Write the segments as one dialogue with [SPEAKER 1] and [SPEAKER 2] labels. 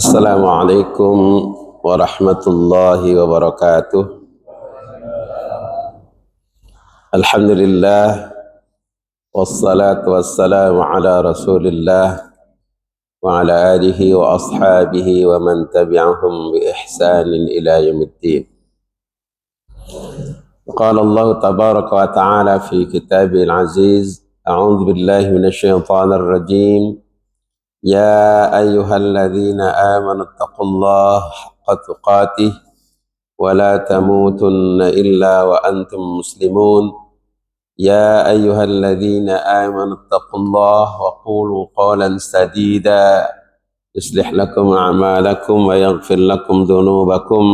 [SPEAKER 1] Assalamualaikum warahmatullahi wabarakatuh. Alhamdulillah wassalatu wassalamu ala Rasulillah wa ala alihi wa ashabihi wa man tabi'ahum bi ihsanin ila yaumiddin. Qala Allah tabaraka wa ta'ala fi kitabil aziz, a'udzu billahi minasyaitonir rajim. يا أيها الذين آمنوا اتقوا الله حق تقاته ولا تموتن إلا وأنتم مسلمون يا أيها الذين آمنوا اتقوا الله وقولوا قولا سديدا يصلح لكم أعمالكم ويغفر لكم ذنوبكم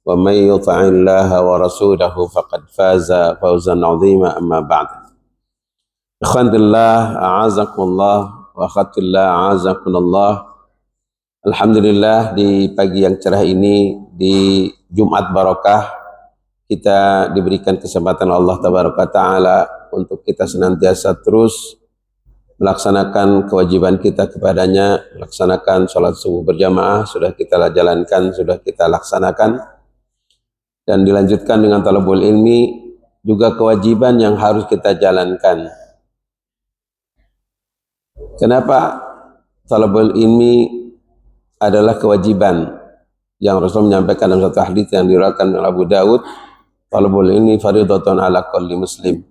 [SPEAKER 1] ومن يطع الله ورسوله فقد فاز فوزا عظيما. أما بعد، إخوان الله أعزكم الله wa khatullah azakunallah. Alhamdulillah, di pagi yang cerah ini, di Jumat Barokah, kita diberikan kesempatan Allah Tabaraka Ta'ala untuk kita senantiasa terus melaksanakan kewajiban kita kepadanya, melaksanakan sholat subuh berjamaah, sudah kita jalankan, sudah kita laksanakan, dan dilanjutkan dengan talabul ilmi, juga kewajiban yang harus kita jalankan. Kenapa talabul ilmi adalah kewajiban? Yang Rasul menyampaikan dalam satu hadis yang diriwayatkan oleh Abu Daud, talabul ilmi fardhatun ala kulli muslim.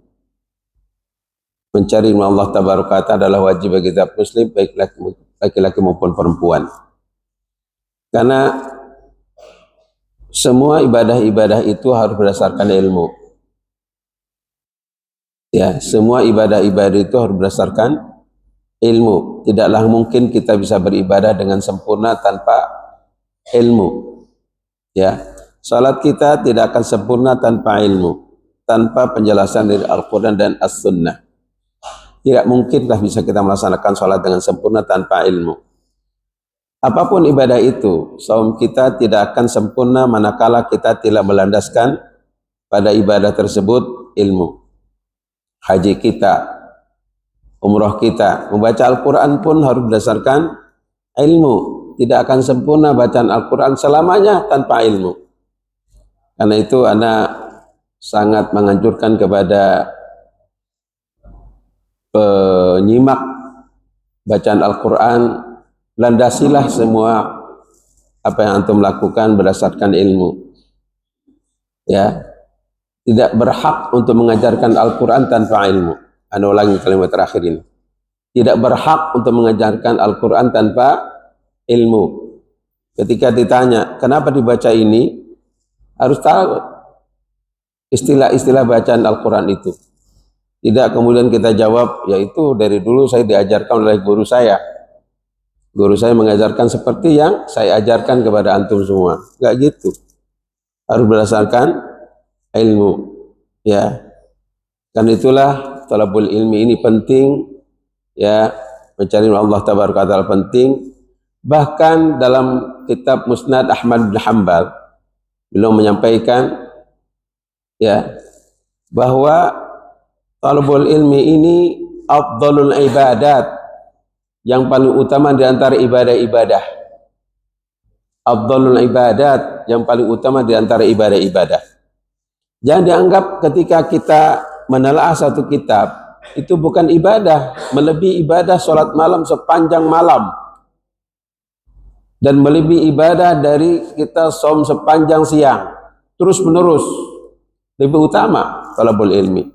[SPEAKER 1] Mencari ilmu Allah Tabaraka Ta'ala adalah wajib bagi setiap muslim, baik laki-laki maupun perempuan. Karena semua ibadah-ibadah itu harus berdasarkan ilmu. Ya, semua ibadah-ibadah itu harus berdasarkan ilmu. Tidaklah mungkin kita bisa beribadah dengan sempurna tanpa ilmu. Ya, salat kita tidak akan sempurna tanpa ilmu, tanpa penjelasan dari Al-Quran dan As-Sunnah. Tidak mungkinlah bisa kita melaksanakan salat dengan sempurna tanpa ilmu. Apapun ibadah itu, saum kita tidak akan sempurna manakala kita tidak melandaskan pada ibadah tersebut ilmu. Haji kita, umroh kita, membaca Al-Quran pun harus berdasarkan ilmu. Tidak akan sempurna bacaan Al-Quran selamanya tanpa ilmu. Karena itu Anda sangat menganjurkan kepada penyimak bacaan Al-Quran, landasilah semua apa yang antum lakukan berdasarkan ilmu. Ya, tidak berhak untuk mengajarkan Al-Quran tanpa ilmu. Anda ulangi kalimat terakhir ini. Tidak berhak untuk mengajarkan Al-Quran tanpa ilmu. Ketika ditanya, kenapa dibaca ini? Harus tahu istilah-istilah bacaan Al-Quran itu. Tidak kemudian kita jawab, yaitu dari dulu saya diajarkan oleh guru saya. Guru saya mengajarkan seperti yang saya ajarkan kepada antum semua. Enggak gitu. Harus berdasarkan ilmu. Ya. Dan itulah talabul ilmi ini penting, ya, mencari Allah Tabaraka Ta'ala penting. Bahkan dalam kitab Musnad Ahmad bin Hanbal, beliau menyampaikan, ya, bahwa talabul ilmi ini afdalul ibadat, yang paling utama di antara ibadah-ibadah. Afdalul ibadat, yang paling utama di antara ibadah-ibadah. Jangan dianggap ketika kita menelaah satu kitab itu bukan ibadah, melebihi ibadah sholat malam sepanjang malam, dan melebihi ibadah dari kita saum sepanjang siang terus menerus, lebih utama talabul ilmi.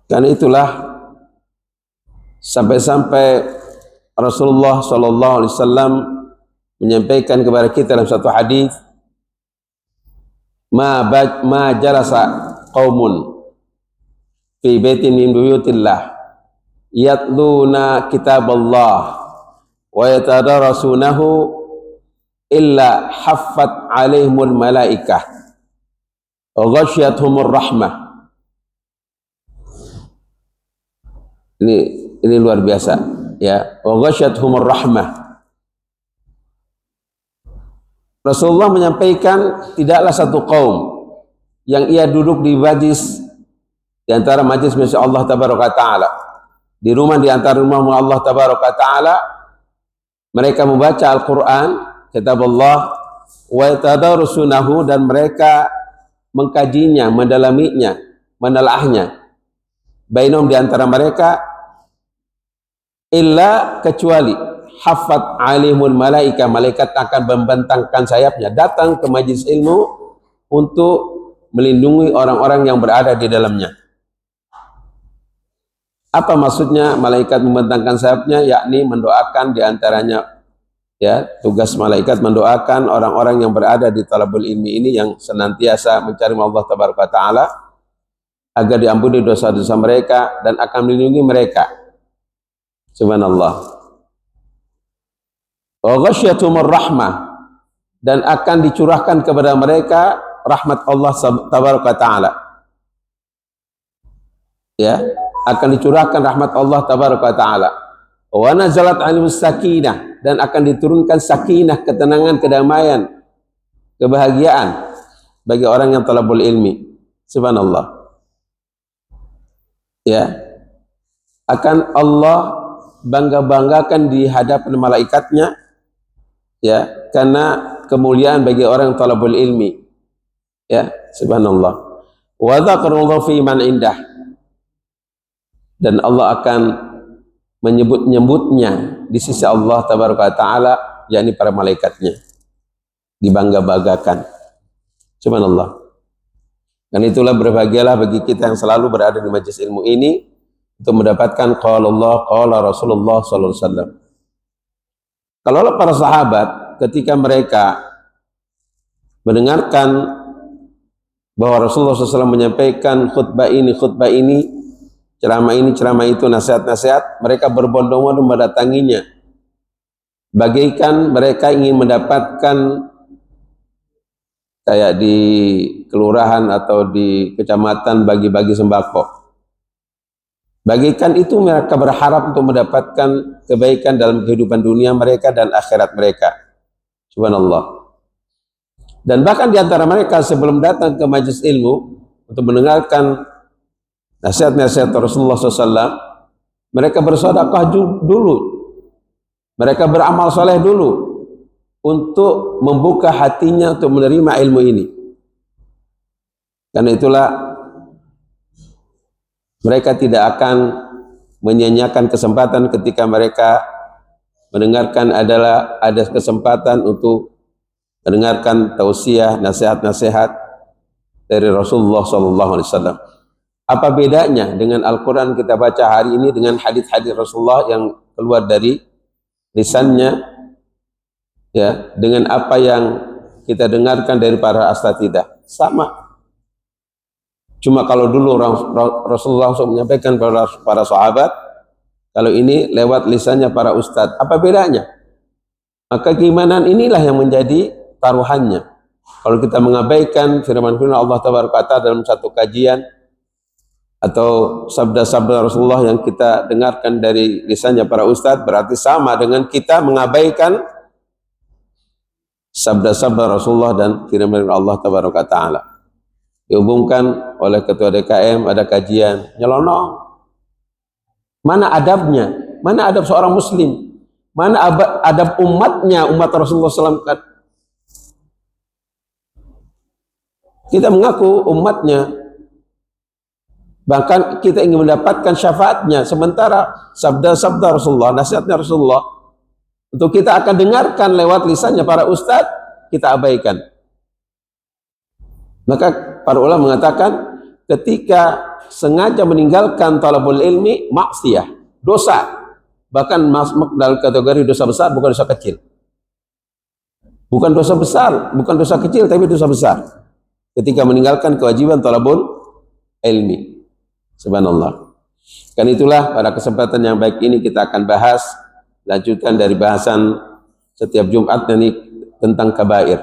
[SPEAKER 1] Karena itulah sampai-sampai Rasulullah SAW menyampaikan kepada kita dalam satu hadis, ma jalasa qaumun fi baitin min buyutillah yatluna kitaballah wa yatadarasunahu illa haffat alaihimul malaikah wa ghasyiyatuhumur rahmah. Ini luar biasa, ya. Wa ghasyiyatuhumur rahmah. Rasulullah menyampaikan tidaklah satu kaum yang ia duduk di majlis di antara majlis masya Allah Tabaraka Ta'ala, di rumah di antara rumah Allah Tabaraka Ta'ala, Mereka membaca Al-Quran, kitab Allah, wa yatadarsunahu, dan mereka mengkajinya, mendalaminya, menelaahnya. Bainahum, di antara mereka, illa, kecuali hafat alimul malaika, malaikat akan membentangkan sayapnya datang ke majlis ilmu untuk melindungi orang-orang yang berada di dalamnya. Apa maksudnya malaikat membentangkan sayapnya? Yakni mendoakan, di antaranya ya, tugas malaikat mendoakan orang-orang yang berada di talabul ilmi ini yang senantiasa mencari Allah tabaraka taala agar diampuni dosa-dosa mereka dan akan melindungi mereka. Subhanallah. Wa ghasyyatumur rahmah, dan akan dicurahkan kepada mereka rahmat Allah tabaraka taala. Ya, akan dicurahkan rahmat Allah tabaraka taala. Wa nazalat 'alaihimus sakinah, dan akan diturunkan sakinah, ketenangan, kedamaian, kebahagiaan bagi orang yang talabul ilmi. Subhanallah. Ya, akan Allah bangga-banggakan di hadapan malaikatnya, ya, karena kemuliaan bagi orang yang talabul ilmi. Ya, subhanallah. Wa dzakarallahu fi man indah, dan Allah akan menyebut-nyebutnya di sisi Allah tabaraka taala, yakni para malaikatnya, dibangga-banggakan. Subhanallah. Dan itulah berbahagialah bagi kita yang selalu berada di majelis ilmu ini untuk mendapatkan qala Allah, qala Rasulullah sallallahu alaihi wasallam. Kalau para sahabat ketika mereka mendengarkan bahwa Rasulullah SAW menyampaikan khutbah ini, ceramah itu, nasihat-nasihat, mereka berbondong-bondong mendatanginya, bagaikan mereka ingin mendapatkan, kayak di kelurahan atau di kecamatan bagi-bagi sembako. Bagaikan itu mereka berharap untuk mendapatkan kebaikan dalam kehidupan dunia mereka dan akhirat mereka. Subhanallah. Dan bahkan di antara mereka sebelum datang ke majelis ilmu untuk mendengarkan nasihat-nasihat Rasulullah SAW, mereka bersedekah dulu, mereka beramal soleh dulu untuk membuka hatinya untuk menerima ilmu ini. Karena itulah mereka tidak akan menyia-nyiakan kesempatan ketika mereka mendengarkan ada kesempatan untuk mendengarkan tausiah, nasihat-nasihat dari Rasulullah SAW. Apa bedanya dengan Al-Quran kita baca hari ini dengan hadis-hadis Rasulullah yang keluar dari lisannya, ya, dengan apa yang kita dengarkan dari para asatidah? Sama. Cuma kalau dulu Rasulullah SAW menyampaikan kepada para sahabat, kalau ini lewat lisannya para ustadz. Apa bedanya? Maka keimanan inilah yang menjadi taruhannya. Kalau kita mengabaikan firman-firman Allah Tabaraka Ta'ala dalam satu kajian atau sabda-sabda Rasulullah yang kita dengarkan dari lisannya para ustadz, berarti sama dengan kita mengabaikan sabda-sabda Rasulullah dan firman Allah Tabaraka Ta'ala. Dihubungkan oleh ketua DKM, ada kajian, nyelonong. Mana adabnya? Mana adab seorang muslim? Mana adab umatnya, umat Rasulullah SAW? Kita mengaku umatnya, bahkan kita ingin mendapatkan syafaatnya, sementara sabda-sabda Rasulullah, nasihatnya Rasulullah, untuk kita akan dengarkan lewat lisannya para ustadz, kita abaikan. Maka para ulama mengatakan ketika sengaja meninggalkan talabul ilmi, maksiyah, dosa, bahkan masuk dalam kategori dosa besar, bukan dosa kecil. Bukan dosa besar, bukan dosa kecil, tapi dosa besar ketika meninggalkan kewajiban talabul ilmi. Subhanallah. Kan itulah pada kesempatan yang baik ini kita akan bahas lanjutan dari bahasan setiap Jumat ini tentang kabair.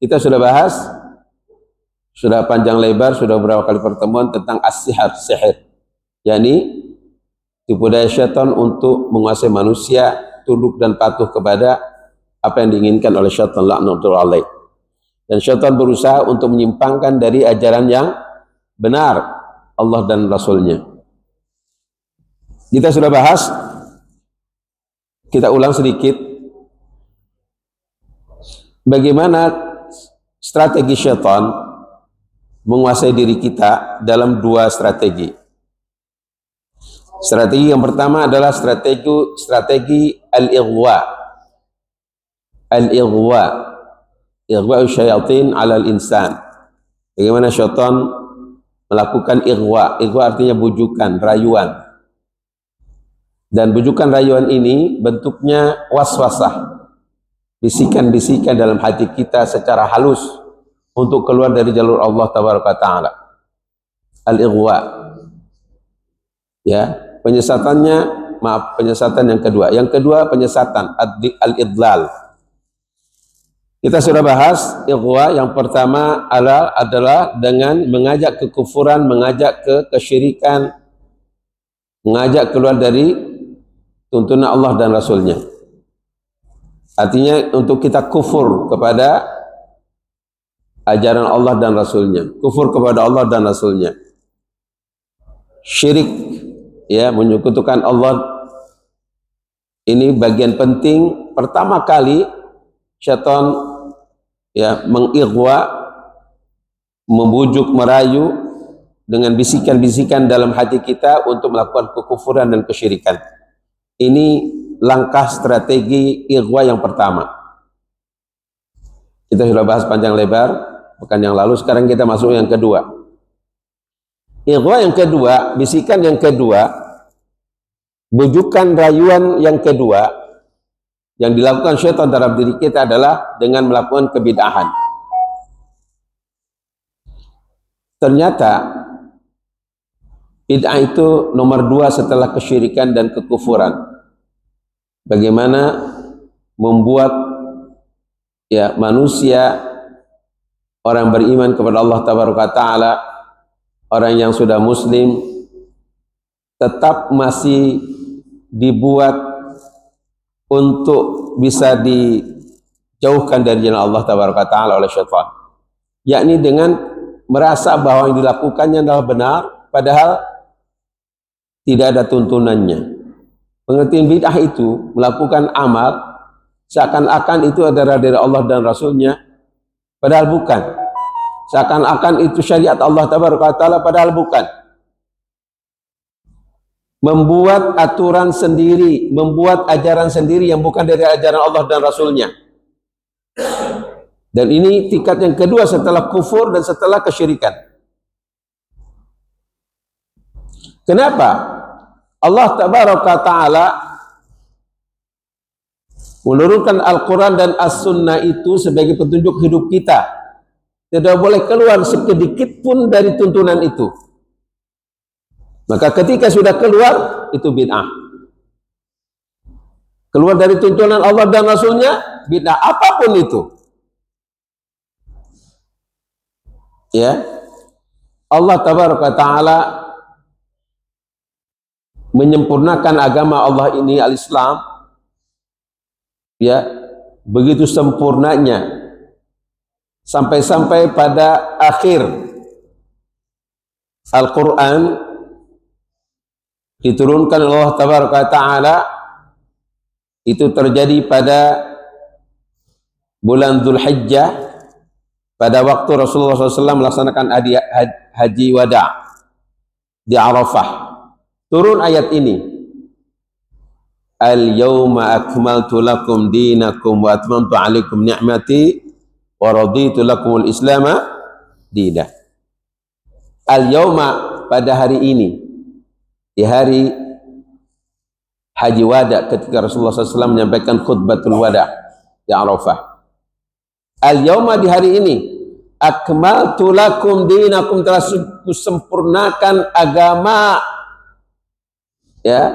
[SPEAKER 1] Kita sudah bahas, sudah panjang lebar, sudah beberapa kali pertemuan tentang as-sihar, sihir, yakni tipu daya syaitan untuk menguasai manusia tunduk dan patuh kepada apa yang diinginkan oleh syaitan, laknatullah alaih. Dan syaitan berusaha untuk menyimpangkan dari ajaran yang benar Allah dan Rasulnya. Kita sudah bahas, kita ulang sedikit bagaimana strategi syaitan menguasai diri kita dalam dua strategi. Strategi yang pertama adalah strategi al-ighwa. Al-ighwa, ighwa syaitan 'ala al-insan. Bagaimana syaitan melakukan ighwa. Ighwa artinya bujukan, rayuan. Dan bujukan rayuan ini bentuknya waswasah. Bisikan-bisikan dalam hati kita secara halus untuk keluar dari jalur Allah tabaraka taala. Al-ighwa. Ya, penyesatan yang kedua. Yang kedua penyesatan al-idlal. Kita sudah bahas ighwa. Yang pertama adalah dengan mengajak kekufuran, mengajak kesyirikan, mengajak keluar dari tuntunan Allah dan Rasulnya. Artinya untuk kita kufur kepada ajaran Allah dan Rasulnya, kufur kepada Allah dan Rasulnya, syirik, ya, menyekutukan Allah. Ini bagian penting. Pertama kali syaitan, ya, mengighwa, membujuk, merayu dengan bisikan-bisikan dalam hati kita untuk melakukan kekufuran dan kesyirikan. Ini langkah strategi ighwa yang pertama. Kita sudah bahas panjang lebar pekan yang lalu. Sekarang kita masuk yang kedua. Ighwa yang kedua, bisikan yang kedua, bujukan rayuan yang kedua yang dilakukan syaitan dalam diri kita adalah dengan melakukan kebid'ahan. Ternyata bid'ah itu nomor 2 setelah kesyirikan dan kekufuran. Bagaimana membuat, ya, manusia, orang beriman kepada Allah tabaraka taala, orang yang sudah muslim, tetap masih dibuat untuk bisa dijauhkan dari jalan Allah tabaraka taala oleh syaitan, yakni dengan merasa bahwa yang dilakukannya adalah benar padahal tidak ada tuntunannya. Pengertian bid'ah itu melakukan amal seakan-akan itu adalah dari Allah dan Rasulnya, padahal bukan. Seakan-akan itu syariat Allah tabaraka taala, padahal bukan. Membuat aturan sendiri, membuat ajaran sendiri yang bukan dari ajaran Allah dan Rasulnya. Dan ini tingkat yang kedua setelah kufur dan setelah kesyirikan. Kenapa? Allah tabaraka ta'ala menurunkan Al-Quran dan As-Sunnah itu sebagai petunjuk hidup kita. Tidak boleh keluar sedikit pun dari tuntunan itu. Maka ketika sudah keluar, itu bid'ah. Keluar dari tuntunan Allah dan Rasulnya, bid'ah apapun itu. Ya, Allah tabaraka ta'ala menyempurnakan agama Allah ini, al-Islam, ya, begitu sempurnanya sampai-sampai pada akhir Al-Quran diturunkan Allah tabaraka ta'ala itu terjadi pada bulan Dzulhijjah, pada waktu Rasulullah SAW melaksanakan haji wada di Arafah. Turun ayat ini, al-yawma akmaltu lakum dinakum wa atmamtu alaikum ni'mati wa raditu lakumul islama dina. Al-yawma, pada hari ini, di hari haji wada, ketika Rasulullah SAW menyampaikan khutbatul wada di Arafah. Al-yawma, di hari ini, akmaltu lakum dinakum, telah kusempurnakan agama, ya,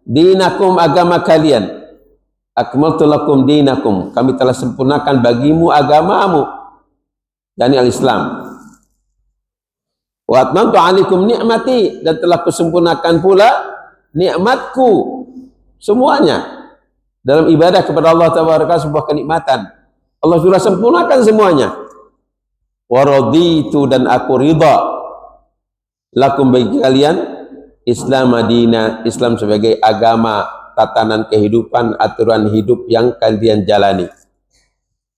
[SPEAKER 1] dinakum, agama kalian. Akmaltu lakum dinakum, kami telah sempurnakan bagimu agamamu, yakni al-Islam. Wa atmamtu alaikum ni'mati, dan telah kusempurnakan pula nikmatku semuanya. Dalam ibadah kepada Allah tabaraka, sebuah kenikmatan Allah sudah sempurnakan semuanya. Wa raditu, dan aku ridha, lakum, bagi kalian, Islam Madinah, Islam sebagai agama, tatanan kehidupan, aturan hidup yang kalian jalani.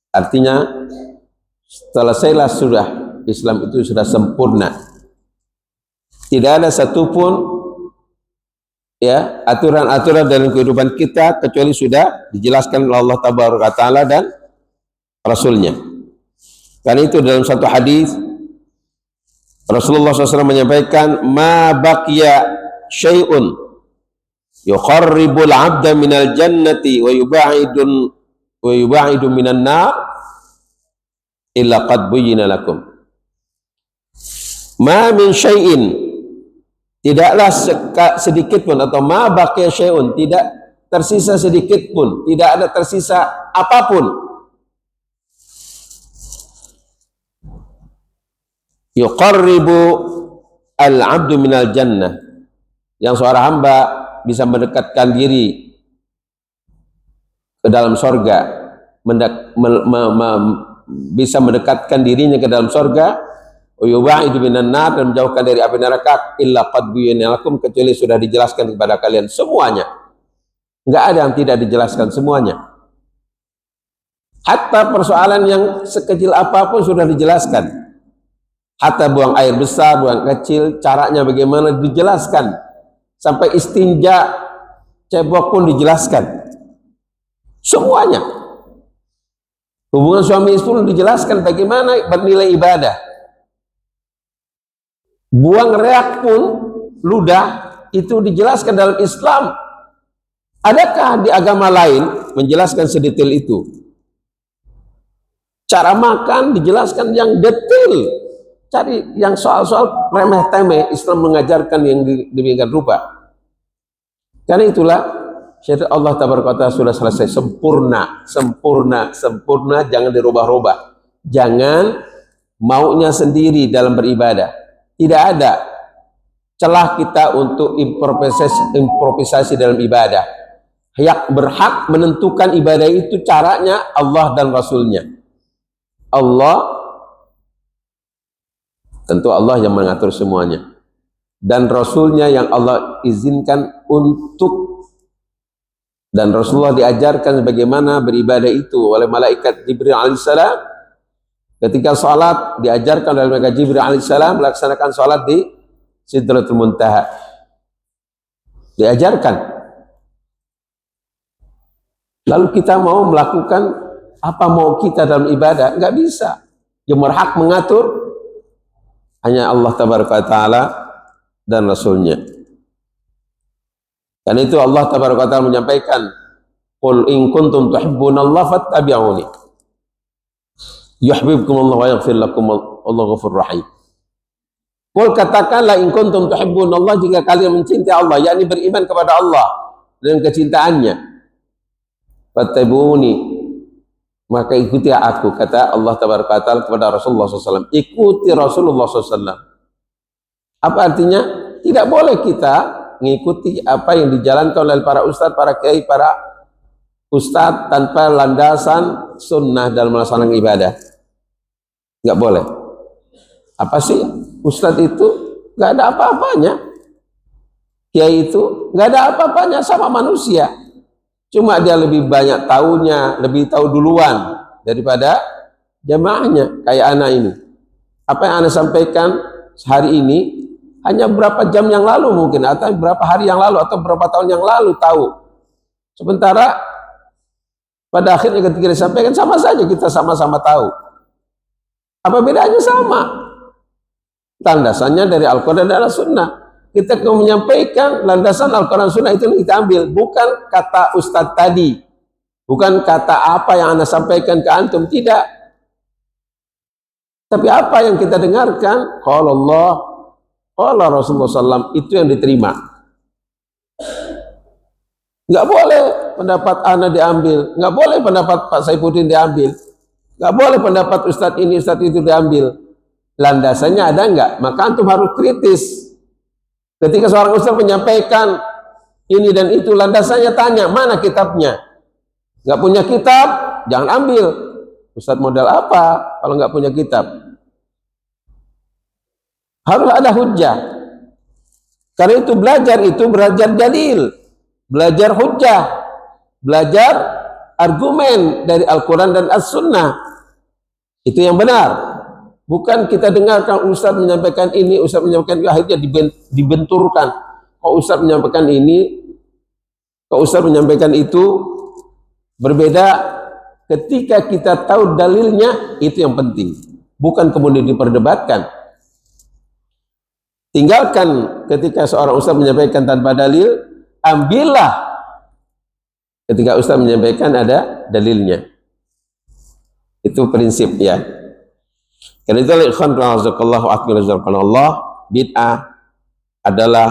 [SPEAKER 1] Artinya selesailah sudah, Islam itu sudah sempurna. Tidak ada satupun ya aturan-aturan dalam kehidupan kita kecuali sudah dijelaskan oleh Allah Tabaraka Ta'ala dan Rasulnya. Karena itu dalam satu hadis Rasulullah SAW menyampaikan, ma baqiya syai'un yuqarribul abda minal jannati wa yuba'idu minan nar illa qad buyyina lakum. Ma min syai'in, tidaklah sedikit pun, atau ma baqiya syai'un, tidak tersisa sedikit pun, tidak ada tersisa apapun, yuqarribu al-abdu minal jannah, yang seorang hamba bisa mendekatkan diri ke dalam sorga, bisa mendekatkan dirinya ke dalam sorga, yuba'idu minan nar, dan menjauhkan dari api neraka, illa qad buyyina lakum, kecuali sudah dijelaskan kepada kalian semuanya. Enggak ada yang tidak dijelaskan, semuanya. Hatta persoalan yang sekecil apapun sudah dijelaskan. Hatta buang air besar, buang kecil, caranya bagaimana dijelaskan. Sampai istinja, cebok pun dijelaskan. Semuanya. Hubungan suami istri pun dijelaskan bagaimana bernilai ibadah. Buang reak pun, ludah, itu dijelaskan dalam Islam. Adakah di agama lain menjelaskan sedetail itu? Cara makan dijelaskan yang detail. Cari yang soal-soal remeh-temeh, Islam mengajarkan yang demikian rupa. Karena itulah syariat Allah Tabaraka Ta'ala sudah selesai, sempurna, sempurna, sempurna, jangan dirubah-rubah. Jangan maunya sendiri dalam beribadah. Tidak ada celah kita untuk improvisasi dalam ibadah. Yang berhak menentukan ibadah itu caranya Allah dan Rasulnya. Allah, tentu Allah yang mengatur semuanya, dan Rasulnya yang Allah izinkan untuk, dan Rasulullah diajarkan bagaimana beribadah itu oleh malaikat Jibril alaihissalam. Ketika sholat diajarkan oleh malaikat Jibril alaihissalam melaksanakan sholat di Sidratul Muntaha, diajarkan. Lalu kita mau melakukan apa mau kita dalam ibadah? Nggak bisa. Yang berhak mengatur hanya Allah Tabaraka Ta'ala dan Rasulnya. Dan itu Allah Tabaraka Ta'ala menyampaikan, qul in kuntum tuhibbunallaha fattabi'uni yuhibbukumullah wa yaghfir lakum wallahu ghafurur rahim. Qul, katakanlah, in kuntum tuhibbunallah, jika kalian mencintai Allah, yakni beriman kepada Allah dengan kecintaannya, fattabi'uni, maka ikuti aku, kata Allah Tabaraka Ta'ala kepada Rasulullah SAW. Ikuti Rasulullah SAW. Apa artinya? Tidak boleh kita mengikuti apa yang dijalankan oleh para ustadz, para kiai, para ustadz tanpa landasan sunnah dalam melaksanakan ibadah. Nggak boleh. Apa sih ustadz itu? Nggak ada apa-apanya. Kiai itu nggak ada apa-apanya, sama manusia. Cuma dia lebih banyak tahunya, lebih tahu duluan daripada jamaahnya. Kayak anak ini. Apa yang Anda sampaikan hari ini, hanya berapa jam yang lalu mungkin, atau berapa hari yang lalu, atau berapa tahun yang lalu tahu. Sementara pada akhirnya ketika disampaikan, sama saja kita sama-sama tahu. Apa bedanya? Sama. Landasannya dari Al-Quran dan Al-Sunnah. Kita mau menyampaikan landasan Al-Quran Sunnah itu kita ambil, bukan kata Ustadz tadi, bukan kata apa yang Anda sampaikan ke antum, tidak. Tapi apa yang kita dengarkan, qala Allah, qala Rasulullah SAW, itu yang diterima. Nggak boleh pendapat Anda diambil, nggak boleh pendapat Pak Saifuddin diambil, nggak boleh pendapat Ustadz ini, Ustadz itu diambil. Landasannya ada nggak? Maka antum harus kritis. Ketika seorang ustaz menyampaikan ini dan itu, landasannya tanya, mana kitabnya? Nggak punya kitab, jangan ambil. Ustaz model apa kalau nggak punya kitab? Harus ada hujjah. Karena itu belajar dalil, belajar hujjah, belajar argumen dari Al-Quran dan As-Sunnah. Itu yang benar. Bukan kita dengarkan Ustaz menyampaikan ini, Ustaz menyampaikan itu, akhirnya dibenturkan. Kok Ustaz menyampaikan ini, kok Ustaz menyampaikan itu, berbeda. Ketika kita tahu dalilnya, itu yang penting. Bukan kemudian diperdebatkan. Tinggalkan ketika seorang Ustaz menyampaikan tanpa dalil, ambillah ketika Ustaz menyampaikan ada dalilnya. Itu prinsip ya. Karena itu ikhwan rahimakumullah wa akbar bid'ah adalah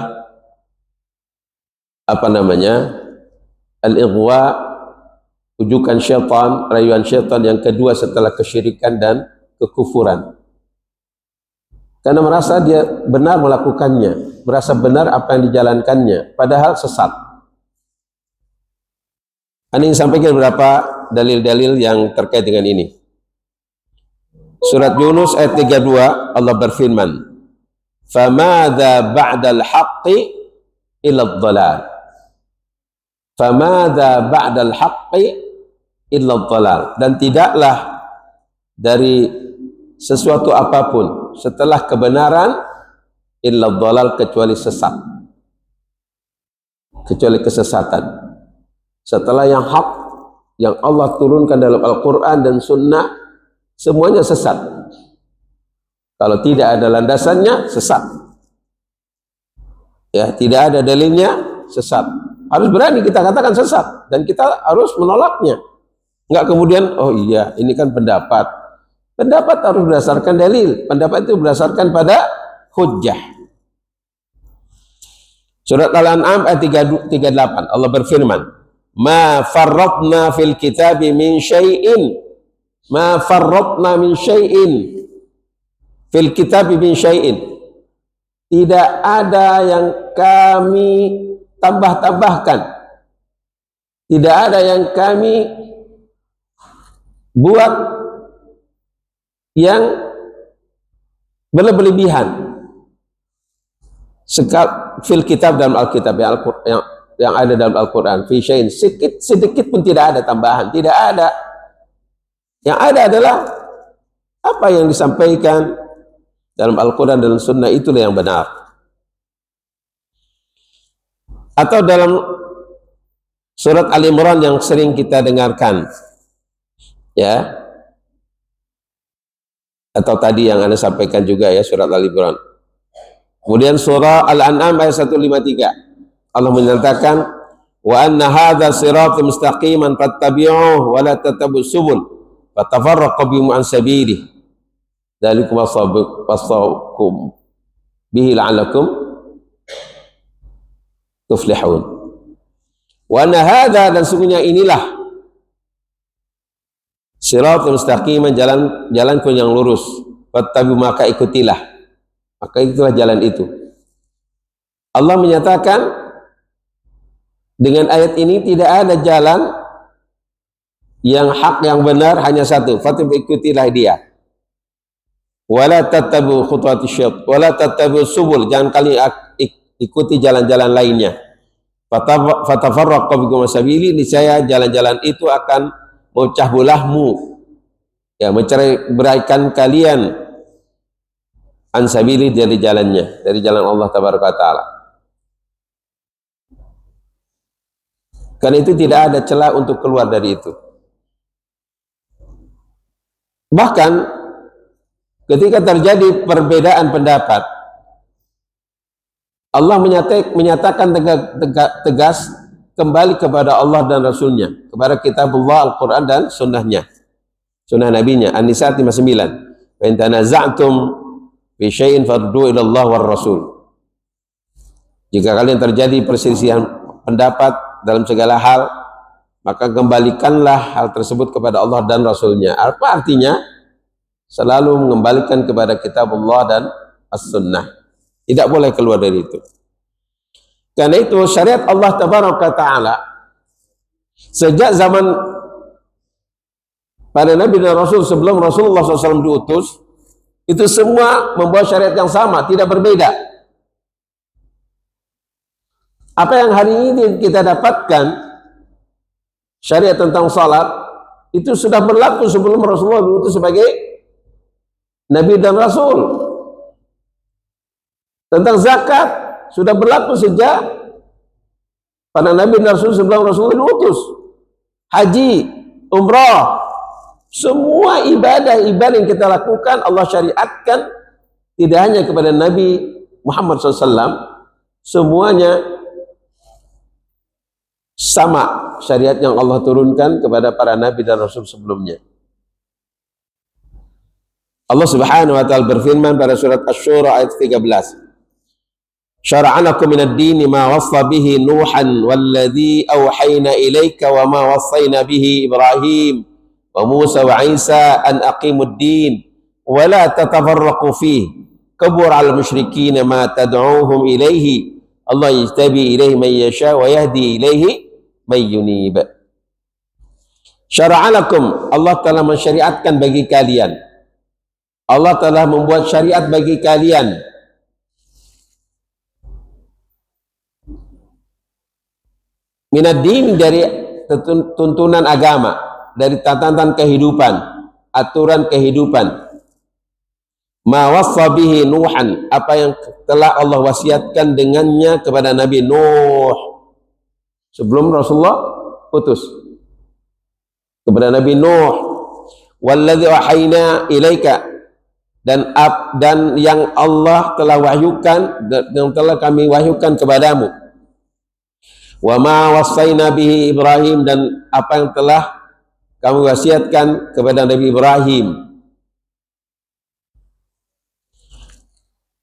[SPEAKER 1] al-ighwa, ujukan syaitan, rayuan syaitan yang kedua setelah kesyirikan dan kekufuran. Karena merasa dia benar melakukannya, merasa benar apa yang dijalankannya, padahal sesat. Anda ingin sampaikan beberapa dalil-dalil yang terkait dengan ini. Surat Yunus ayat 32, Allah berfirman, "Famadza ba'dal haqqi illa ad-dhalal." Famadza ba'dal haqqi illa ad-dhalal. Dan tidaklah dari sesuatu apapun setelah kebenaran illa ad-dhalal, kecuali sesat. Kecuali kesesatan. Setelah yang hak yang Allah turunkan dalam Al-Quran dan Sunnah, semuanya sesat. Kalau tidak ada landasannya, sesat. Ya, tidak ada dalilnya, sesat. Harus berani kita katakan sesat dan kita harus menolaknya. Enggak kemudian, oh iya, ini kan pendapat. Pendapat harus berdasarkan dalil. Pendapat itu berdasarkan pada hujjah. Surat Al-An'am ayat 38, Allah berfirman, "Ma farratna fil kitabi min syai'in." Ma farratna min syai'in fil kitabi min syai'in. Tidak ada yang kami tambah-tambahkan, tidak ada yang kami buat yang berlebihan fil kitab, dalam Alkitab, yang ada dalam Al-Quran, fi syai'in, sedikit pun tidak ada tambahan, tidak ada. Yang ada adalah apa yang disampaikan dalam Al-Quran dan Sunnah, itulah yang benar. Atau dalam surat Al-Imran yang sering kita dengarkan, ya, atau tadi yang Anda sampaikan juga ya, surat Al-Imran. Kemudian surah Al-An'am ayat 153, Allah menyatakan, wa anna hadza siratal mustaqiman fattabi'uhu wa la tattabi'us subul fatafarraqu bikum an sabilihi dzalikum wasawwakum bihi la'allakum tuflihun. Wa anna hadza, dan sungguhnya inilah siratal mustaqiman, jalanku yang lurus, fattabi'u, maka ikutilah, maka itulah jalan itu. Allah menyatakan dengan ayat ini tidak ada jalan yang hak, yang benar, hanya satu, fattabi'u, ikutilah dia. Wala tattabi'u khutuwatis syaitan, wala tattabi'u subul, jangan kalian ikuti jalan-jalan lainnya. Fatafarraqu bikum sabili, niscaya jalan-jalan itu akan memecah belahmu, ya, mencerai beraikan kalian ansabili, dari jalannya, dari jalan Allah tabaraka taala. Karena itu tidak ada celah untuk keluar dari itu. Bahkan ketika terjadi perbedaan pendapat, Allah menyatakan tegas kembali kepada Allah dan Rasulnya, kepada kitabullah Al-Quran dan sunnahnya, sunnah nabinya. An-Nisa 59, wa in tanaza'tum fi syai'in farudduhu ila Allah war Rasul. Jika kalian terjadi perselisihan pendapat dalam segala hal, maka kembalikanlah hal tersebut kepada Allah dan Rasulnya. Apa artinya? Selalu mengembalikan kepada kitabullah dan as-sunnah. Tidak boleh keluar dari itu. Karena itu syariat Allah tabaraka ta'ala sejak zaman para nabi dan rasul sebelum Rasulullah SAW diutus, itu semua membawa syariat yang sama, tidak berbeda. Apa yang hari ini kita dapatkan syariat tentang salat itu sudah berlaku sebelum Rasulullah diutus sebagai Nabi dan Rasul. Tentang zakat sudah berlaku sejak para Nabi dan Rasul sebelum Rasulullah diutus. Haji, umrah, semua ibadah-ibadah yang kita lakukan Allah syariatkan, tidak hanya kepada Nabi Muhammad SAW, semuanya sama syariat yang Allah turunkan kepada para Nabi dan Rasul sebelumnya. Allah Subhanahu wa taala berfirman pada surat Asy-Syura ayat 13. Syara'a lakum minad dini ma wassa bihi Nuhan walladzi auhayna ilaika wa ma wassayna bihi Ibrahim wa Musa wa Isa an aqimud din wa la tatafarraqu fihi kabur 'alal musyrikeen ma tad'uuhum ilaihi Allah yajtabi ilaihi man yasha wa yahdi ilaihi man yunib. Syara'a lakum, Allah telah mensyariatkan bagi kalian, Allah telah membuat syariat bagi kalian minad din, dari tuntunan agama, dari tatanan kehidupan, aturan kehidupan. Ma wassa bihi Nuhan, apa yang telah Allah wasiatkan dengannya kepada Nabi Nuh sebelum Rasulullah utus, kepada Nabi Nuh. Walladzi wahayna ilaika, dan yang Allah telah wahyukan, yang telah kami wahyukan kepadamu. Wa ma wassayna bihi Ibrahim, dan apa yang telah kami wasiatkan kepada Nabi Ibrahim.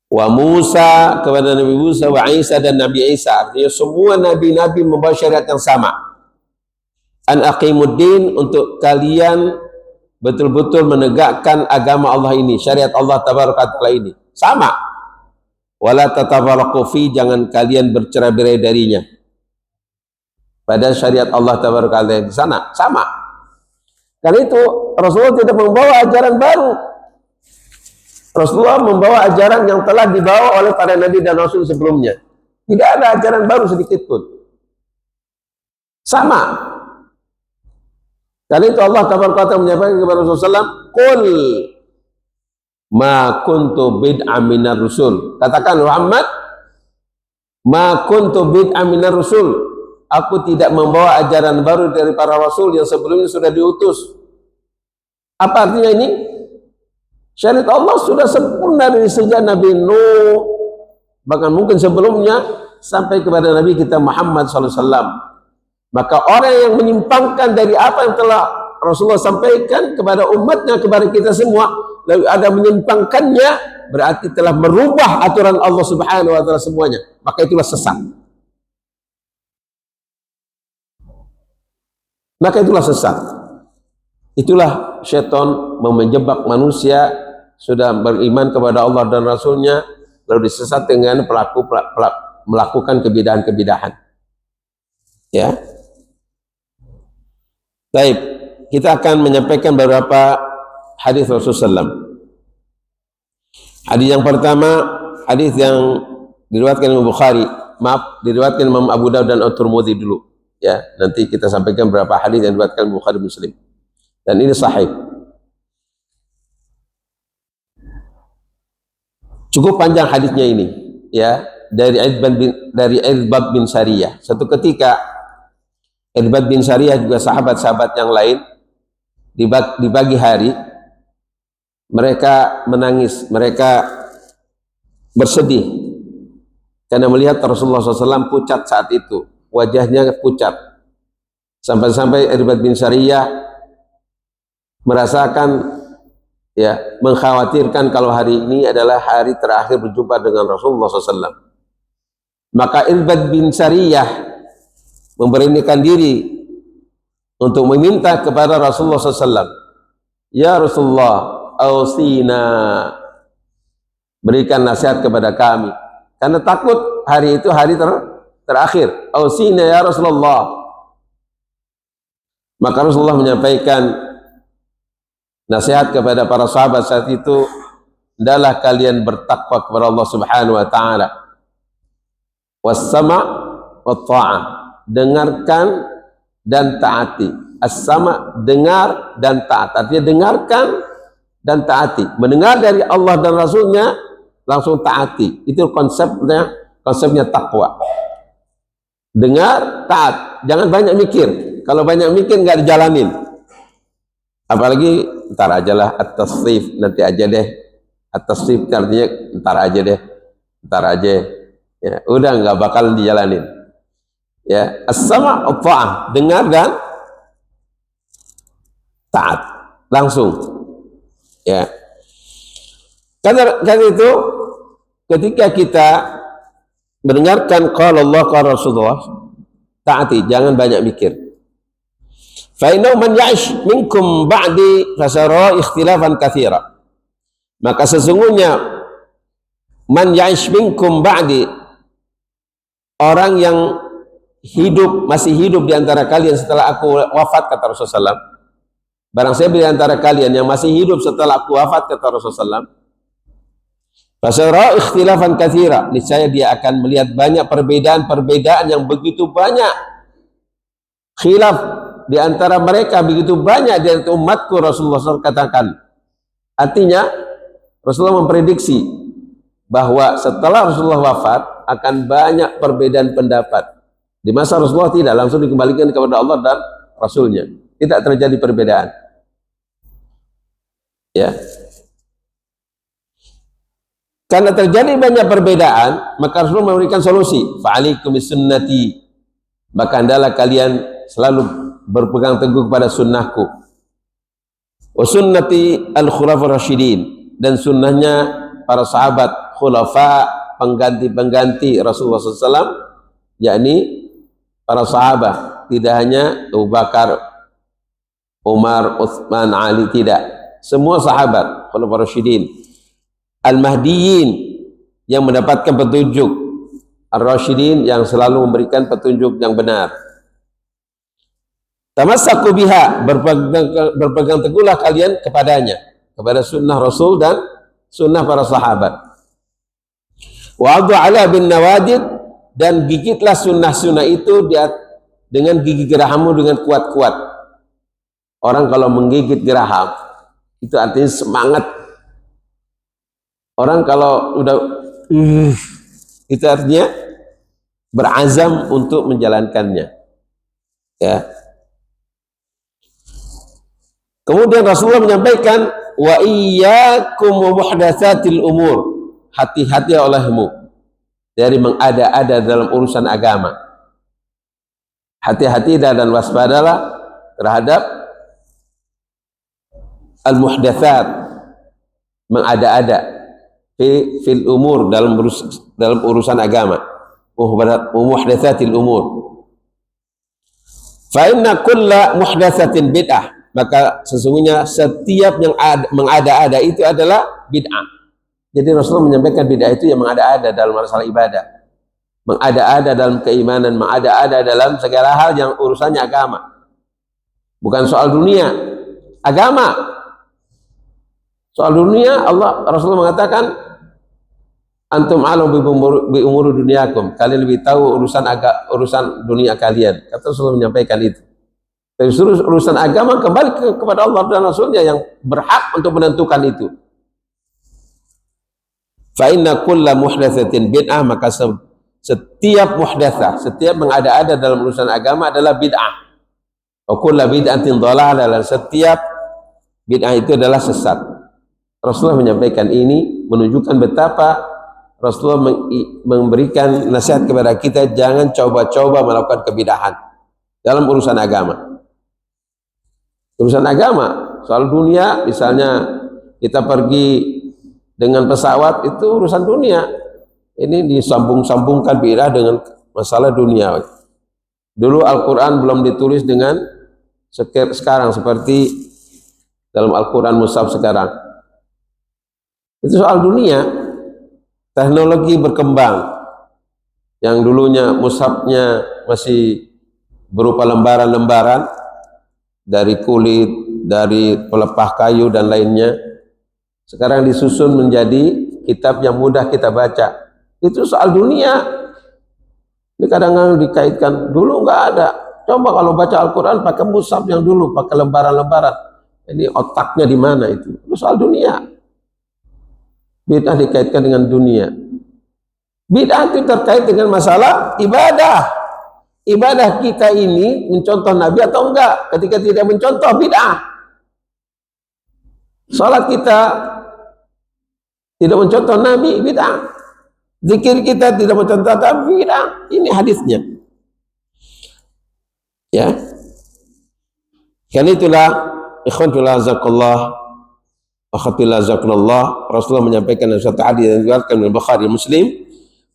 [SPEAKER 1] Wa Musa, kepada Nabi Musa, wa Isa, dan Nabi Isa. Artinya semua nabi-nabi membawa syariat yang sama. An aqimuddin, untuk kalian betul-betul menegakkan agama Allah ini, syariat Allah tabaraka taala ini. Sama. Wala tatafarraqu fi, jangan kalian bercerai-berai darinya. Pada syariat Allah tabaraka taala di sana sama. Karena itu Rasulullah tidak membawa ajaran baru. Rasulullah membawa ajaran yang telah dibawa oleh para nabi dan rasul sebelumnya. Tidak ada ajaran baru sedikit pun. Sama. Karena itu Allah tabaraka taala menyampaikan kepada Rasulullah SAW, "Qul ma kuntu bid'am minar rusul." Katakan Muhammad, "Ma kuntu bid'am minar rusul." Aku tidak membawa ajaran baru dari para rasul yang sebelumnya sudah diutus. Apa artinya ini? Syariat Allah sudah sempurna dari sejak Nabi Nuh, bahkan mungkin sebelumnya sampai kepada Nabi kita Muhammad SAW. Maka orang yang menyimpangkan dari apa yang telah Rasulullah sampaikan kepada umatnya, kepada kita semua, lalu ada menyimpangkannya, berarti telah merubah aturan Allah Subhanahu wa taala semuanya. Maka itulah sesat. Maka itulah sesat. Itulah syaitan menjebak manusia sudah beriman kepada Allah dan Rasulnya, lalu disesat dengan melakukan kebidahan-kebidahan. Ya. Baik, kita akan menyampaikan beberapa hadis Rasulullah SAW. Hadis yang pertama, hadis yang diriwayatkan Imam Bukhari, diriwayatkan Imam Abu Dawud dan At-Tirmidzi dulu. Ya, nanti kita sampaikan beberapa hadis yang diriwayatkan Bukhari Muslim. Dan ini sahih. Cukup panjang hadisnya ini, ya, dari Irbad bin Sariyah. Satu ketika Irbad bin Sariyah juga sahabat-sahabat yang lain di pagi hari mereka menangis, mereka bersedih karena melihat Rasulullah SAW pucat saat itu, wajahnya pucat, sampai-sampai Irbad bin Sariyah merasakan, ya, mengkhawatirkan kalau hari ini adalah hari terakhir berjumpa dengan Rasulullah SAW. Maka Irbad bin Sariyah memberanikan diri untuk meminta kepada Rasulullah SAW, "Ya Rasulullah, ausina, berikan nasihat kepada kami, karena takut hari itu hari terakhir. Ausina ya Rasulullah." Maka Rasulullah menyampaikan nasihat kepada para sahabat saat itu, hendaklah kalian bertakwa kepada Allah Subhanahu wa taala. Was-sama' wat-tha'ah, dengarkan dan taati. As-sama, dengar dan taat. Artinya dengarkan dan taati. Mendengar dari Allah dan Rasulnya, langsung taati. Itu konsepnya takwa. Dengar, taat. Jangan banyak mikir. Kalau banyak mikir nggak dijalanin. Apalagi ntar aja lah, at-tasrif, nanti aja deh. At-tasrif artinya ntar aja deh. Ntar aja. Ya, udah nggak bakal dijalanin. Ya, as-sama' ta'ah, dengar dan taat langsung. Ya. Karena itu ketika kita mendengarkan qala Allah qala Rasulullah, taati, jangan banyak mikir. Fa innahu man ya'ish minkum ba'di fasara ikhtilafan katsira. Maka sesungguhnya man ya'ish minkum ba'di, orang yang masih hidup di antara kalian setelah aku wafat, kata Rasulullah SAW. Barang siapa di antara kalian yang masih hidup setelah aku wafat, kata Rasulullah SAW, fasara ikhtilafan katsira, niscaya dia akan melihat banyak perbedaan yang begitu banyak. Khilaf di antara mereka begitu banyak di antara umatku, Rasulullah SAW katakan. Artinya Rasulullah memprediksi bahwa setelah Rasulullah wafat akan banyak perbedaan pendapat. Di masa Rasulullah tidak, langsung dikembalikan kepada Allah dan Rasulnya. Tidak terjadi perbedaan. Ya. Karena terjadi banyak perbedaan, maka Rasulullah memberikan solusi. Fa'alaikum bisunnati, maka hendaklah kalian selalu berpegang teguh kepada sunnahku. Wa sunnati al-khulafar rasyidin, dan sunnahnya para sahabat khulafa, pengganti-pengganti Rasulullah SAW, yakni para sahabat, tidak hanya Abu Bakar, Umar, Utsman, Ali, tidak. Semua sahabat khulafar rasyidin. Al-Mahdiyin, yang mendapatkan petunjuk. Ar-Rasyidin, yang selalu memberikan petunjuk yang benar. Tamassaku biha, berpegang teguhlah kalian kepadanya, kepada sunnah Rasul dan sunnah para sahabat. Wa adhu ala bin nawadid, dan gigitlah sunnah-sunnah itu dengan gigi gerahammu dengan kuat-kuat. Orang kalau menggigit geraham, itu artinya semangat. Orang kalau udah itu artinya berazam untuk menjalankannya. Ya. Kemudian Rasulullah menyampaikan, wa iyyakum wa muhdatsatil umur, hati-hati olehmu dari mengada-ada dalam urusan agama. Hati-hati dan waspadalah terhadap al-muhdatsat, mengada-ada fil umur, dalam urusan agama. Muhdatsatil umur. Fa inna kulla muhdatsatin bid'ah, maka sesungguhnya setiap yang mengada-ada itu adalah bid'ah. Jadi Rasulullah menyampaikan bid'ah itu yang mengada-ada dalam masalah ibadah, mengada-ada dalam keimanan, mengada-ada dalam segala hal yang urusannya agama. Bukan soal dunia, agama. Soal dunia, Rasulullah mengatakan, antum alam bi umuri dunyakum, kalian lebih tahu urusan dunia kalian. Kata Rasulullah menyampaikan itu. Tapi urusan agama kembali kepada Allah dan Rasulnya yang berhak untuk menentukan itu. Fa inna kulla muhdatsatin bid'ah, maka setiap muhdatsah, setiap mengada-ada dalam urusan agama adalah bid'ah. Wa kullu bid'atin dhalalah, dan setiap bid'ah itu adalah sesat. Rasulullah menyampaikan ini menunjukkan betapa Rasulullah memberikan nasihat kepada kita, jangan coba-coba melakukan kebid'ahan dalam urusan agama. Urusan agama, soal dunia, misalnya kita pergi dengan pesawat, itu urusan dunia. Ini disambung-sambungkan bid'ah dengan masalah dunia. Dulu Al-Quran belum ditulis dengan sekarang, seperti dalam Al-Quran mushaf sekarang. Itu soal dunia. Teknologi berkembang. Yang dulunya mushafnya masih berupa lembaran-lembaran dari kulit, dari pelepah kayu dan lainnya, sekarang disusun menjadi kitab yang mudah kita baca. Itu soal dunia. Ini kadang-kadang dikaitkan, dulu nggak ada. Coba kalau baca Al-Quran pakai mushaf yang dulu, pakai lembaran-lembaran. Ini otaknya di mana itu? Itu soal dunia. Bid'ah dikaitkan dengan dunia. Bid'ah itu terkait dengan masalah ibadah. Ibadah kita ini mencontoh Nabi atau enggak? Ketika tidak mencontoh, bid'ah. Salat kita tidak mencontoh Nabi, bid'ah. Zikir kita tidak mencontoh Nabi, bid'ah. Ini hadisnya. Ya. Karena itulah ikhwanullah azakallah wa khatillah azakallah, Rasulullah menyampaikan dalam satu hadis yang diriwayatkan oleh Bukhari Muslim,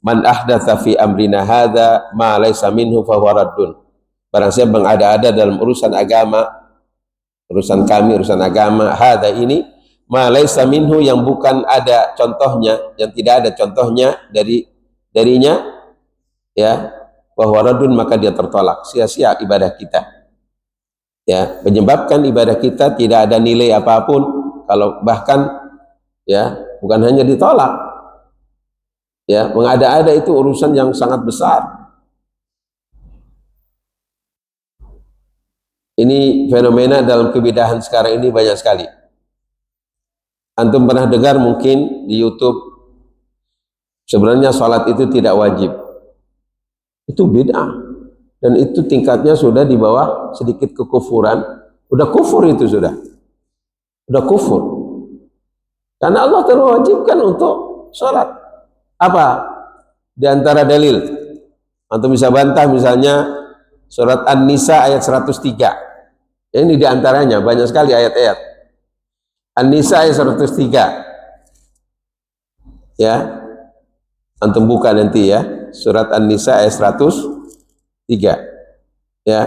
[SPEAKER 1] man ahdatsa fi amrina hadza ma laysa minhu fa huwa raddun. Barang siapa mengada-ada dalam urusan agama, urusan kami, urusan agama, hadza ini ma laysa minhu, yang bukan ada contohnya, yang tidak ada contohnya darinya, ya, bahwa radun, maka dia tertolak, sia-sia ibadah kita, ya, menyebabkan ibadah kita tidak ada nilai apapun, kalau bahkan, ya, bukan hanya ditolak, ya, mengada-ada itu urusan yang sangat besar. Ini fenomena dalam kebidahan sekarang ini banyak sekali. Antum pernah dengar mungkin di YouTube, sebenarnya sholat itu tidak wajib. Itu bid'ah, dan itu tingkatnya sudah di bawah sedikit kekufuran. Udah kufur, itu sudah kufur, karena Allah telah wajibkan untuk sholat. Apa di antara dalil? Antum bisa bantah, misalnya surat An-Nisa ayat 103. Ini di antaranya, banyak sekali ayat-ayat. An-Nisa ayat 103, ya, antum buka nanti ya, surat An-Nisa ayat 103, ya.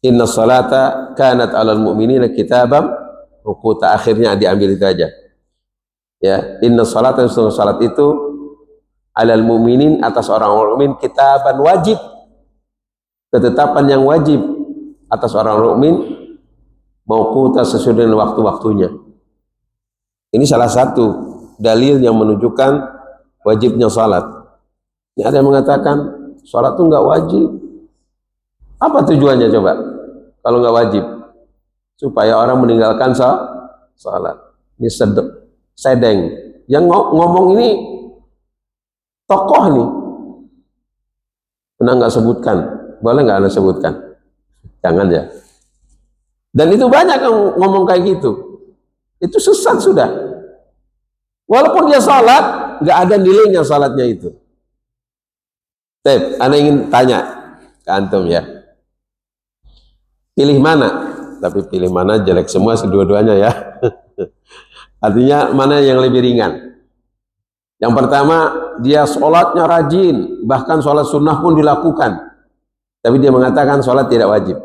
[SPEAKER 1] Inna salata kanat alal mu'minina kitabam mawquta, akhirnya diambil itu aja, ya. Inna salata, salat itu alal mu'minin, atas orang mukmin, kitaban, wajib, ketetapan yang wajib atas orang mukmin, mawquta, sesuai dengan waktu-waktunya. Ini salah satu dalil yang menunjukkan wajibnya salat. Ini ada yang mengatakan salat itu enggak wajib. Apa tujuannya coba? Kalau enggak wajib, supaya orang meninggalkan salat. Ini sedeng. Yang ngomong ini tokoh nih. Pernah enggak sebutkan? Boleh enggak Anda sebutkan? Jangan ya. Dan itu banyak yang ngomong kayak gitu. Itu sesat sudah. Walaupun dia salat, nggak ada nilainya salatnya itu. Anda ingin tanya ke antum ya. Pilih mana? Tapi pilih mana jelek semua, kedua-duanya ya. Artinya mana yang lebih ringan? Yang pertama, dia sholatnya rajin, bahkan sholat sunnah pun dilakukan. Tapi dia mengatakan sholat tidak wajib.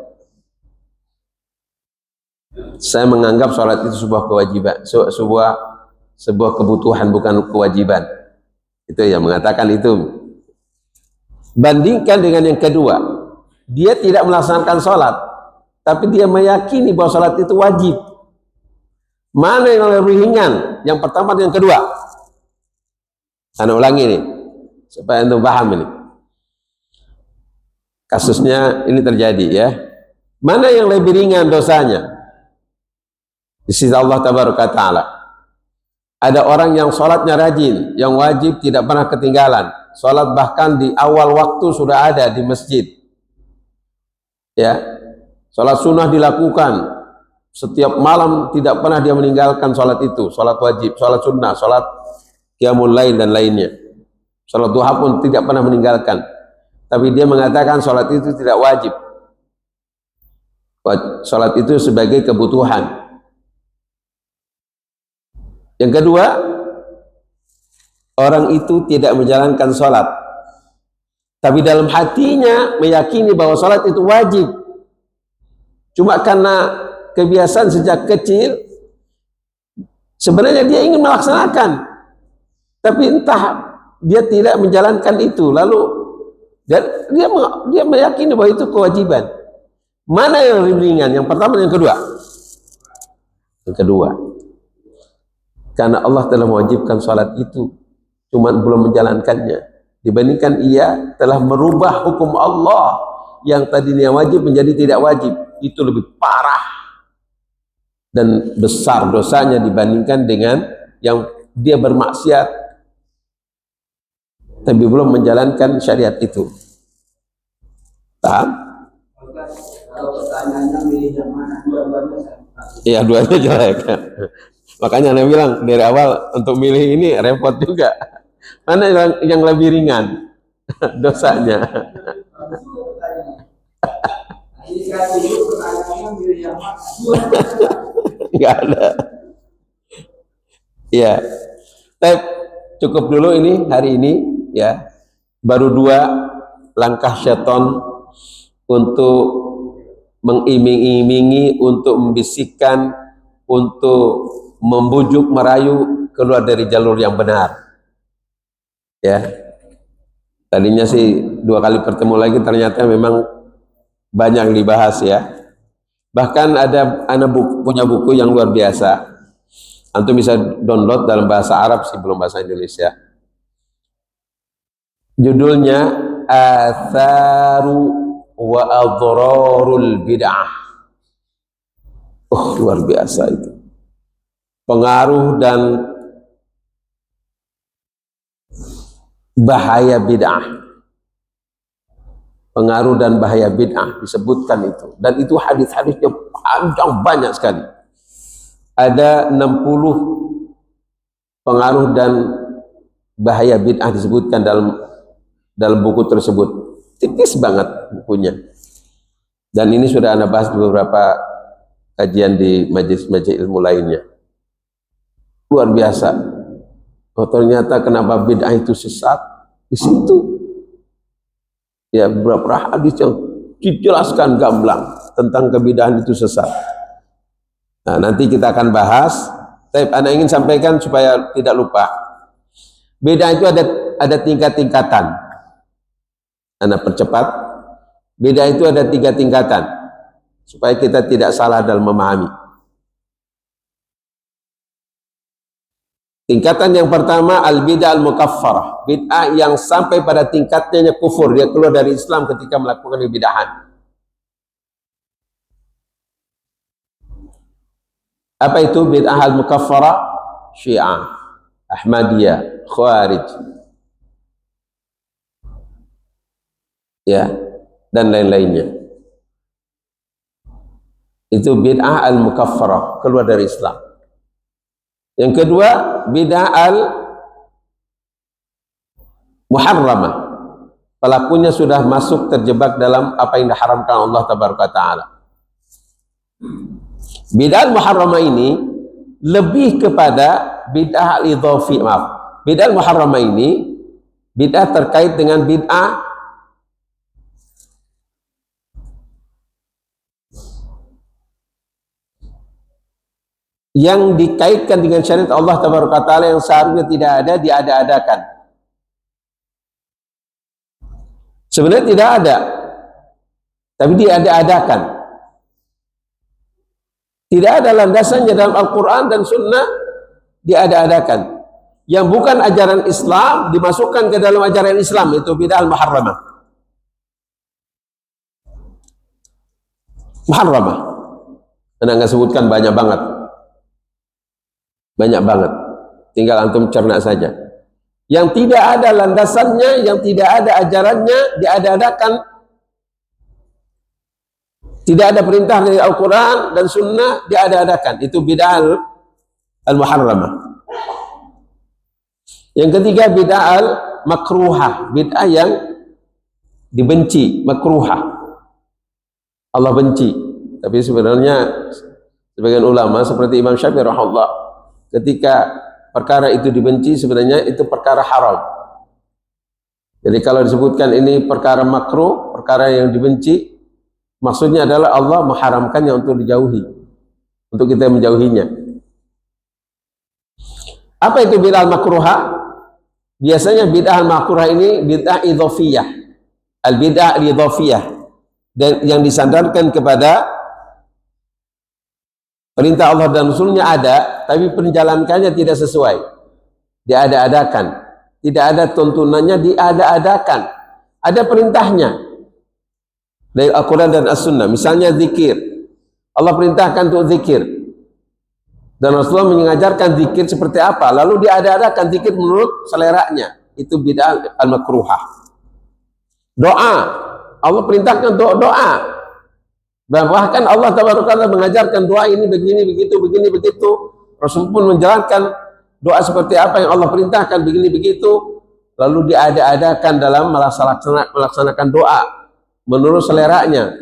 [SPEAKER 1] Saya menganggap sholat itu sebuah kewajiban, sebuah kebutuhan, bukan kewajiban. Itu yang mengatakan itu. Bandingkan dengan yang kedua, dia tidak melaksanakan sholat, tapi dia meyakini bahwa sholat itu wajib. Mana yang lebih ringan? Yang pertama dan yang kedua? Anda ulangi nih, supaya Anda paham ini. Kasusnya ini terjadi ya. Mana yang lebih ringan dosanya? Di sisi Allah Tabaraka Ta'ala. Ada orang yang sholatnya rajin, yang wajib tidak pernah ketinggalan. Sholat bahkan di awal waktu sudah ada di masjid. Ya, sholat sunnah dilakukan. Setiap malam tidak pernah dia meninggalkan sholat itu. Sholat wajib, sholat sunnah, sholat qiyamul lail dan lainnya. Sholat duha pun tidak pernah meninggalkan. Tapi dia mengatakan sholat itu tidak wajib. Sholat itu sebagai kebutuhan. Yang kedua, orang itu tidak menjalankan sholat, tapi dalam hatinya meyakini bahwa sholat itu wajib. Cuma karena kebiasaan sejak kecil, sebenarnya dia ingin melaksanakan, tapi entah dia tidak menjalankan itu. Lalu dia meyakini bahwa itu kewajiban. Mana yang lebih ringan? Yang pertama dan yang kedua? Yang kedua. Karena Allah telah mewajibkan sholat itu, cuma belum menjalankannya. Dibandingkan ia telah merubah hukum Allah yang tadinya wajib menjadi tidak wajib. Itu lebih parah dan besar dosanya dibandingkan dengan yang dia bermaksiat tapi belum menjalankan syariat itu. Paham?
[SPEAKER 2] Kalau pertanyaannya milih yang mana, dua-duanya.
[SPEAKER 1] Iya, duanya jelek. Makanya Anda bilang dari awal untuk milih ini repot juga. Mana yang lebih ringan dosanya? Enggak ada. Ya, cukup dulu ini hari ini ya. Baru 2 langkah syaitan untuk mengiming-imingi, untuk membisikkan, untuk membujuk, merayu keluar dari jalur yang benar. Ya, tadinya sih 2 kali bertemu lagi, ternyata memang banyak yang dibahas ya. Bahkan anak punya buku yang luar biasa. Antum bisa download dalam bahasa Arab sih, belum bahasa Indonesia. Judulnya Atharu wa Adhrarul Bid'ah. Oh, luar biasa itu. Pengaruh dan bahaya bid'ah. Pengaruh dan bahaya bid'ah disebutkan itu. Dan itu hadis-hadisnya panjang, banyak sekali. Ada 60 pengaruh dan bahaya bid'ah disebutkan dalam buku tersebut. Tipis banget bukunya. Dan ini sudah Anda bahas di beberapa kajian di majelis-majelis ilmu lainnya. Luar biasa. Oh, ternyata kenapa bid'ah itu sesat? Di situ. Ya, beberapa hadis yang dijelaskan gamblang tentang kebid'ahan itu sesat. Nah, nanti kita akan bahas. Tapi Anda ingin sampaikan supaya tidak lupa. Bid'ah itu ada tingkat-tingkatan. Anda percepat. Bid'ah itu ada 3 tingkatan supaya kita tidak salah dalam memahami. Tingkatan yang pertama al-bid'ah al-mukaffarah, bid'ah yang sampai pada tingkatnya kufur, dia keluar dari Islam ketika melakukan bid'ahan. Apa itu bid'ah al-mukaffarah? Syiah, Ahmadiyah, Khawarij, ya, dan lain-lainnya. Itu bid'ah al-mukaffarah, keluar dari Islam. Yang kedua, bid'ah al-muharramah. Pelakunya sudah masuk terjebak dalam apa yang diharamkan Allah Tabaraka Ta'ala. Bid'ah al-muharramah ini lebih kepada bid'ah al-idhafi, maaf. Bid'ah al-muharramah ini bid'ah terkait dengan bid'ah yang dikaitkan dengan syariat Allah Tabaraka Ta'ala yang seharusnya tidak ada, diada-adakan. Sebenarnya tidak ada, tapi diada-adakan. Tidak ada landasannya dalam Al-Quran dan Sunnah, diada-adakan. Yang bukan ajaran Islam dimasukkan ke dalam ajaran Islam, itu bid'ah al-muharramah. Muharramah. Anda nggak sebutkan banyak banget. Banyak banget. Tinggal antum cerna saja. Yang tidak ada landasannya, yang tidak ada ajarannya, diada-adakan. Tidak ada perintah dari Al-Quran dan Sunnah, diada-adakan. Itu bid'ah al-muharramah. Yang ketiga bid'ah al-makruhah, bid'ah yang dibenci, makruhah. Allah benci. Tapi sebenarnya sebagian ulama seperti Imam Syafi'i rahimahullah, ketika perkara itu dibenci, sebenarnya itu perkara haram. Jadi kalau disebutkan ini perkara makruh, perkara yang dibenci, maksudnya adalah Allah mengharamkannya untuk dijauhi, untuk kita menjauhinya. Apa itu bid'ah makruhah? Biasanya bid'ah makruhah ini bid'ah idhofiyah, al-bid'ah al-idhofiyah, dan yang disandarkan kepada perintah Allah dan Rasulnya ada, tapi penjalankannya tidak sesuai, diada-adakan. Tidak ada tuntunannya, diada-adakan. Ada perintahnya, dari Al-Quran dan As-Sunnah. Misalnya zikir, Allah perintahkan untuk zikir, dan Rasulullah mengajarkan zikir seperti apa, lalu diada-adakan zikir menurut seleranya, itu bid'ah al-makruhah. Doa, Allah perintahkan untuk doa, dan bahkan Allah Taala mengajarkan doa ini begini begitu, begini begitu. Rasul pun menjalankan doa seperti apa yang Allah perintahkan, begini begitu. Lalu diada-adakan dalam melaksanakan doa menurut seleranya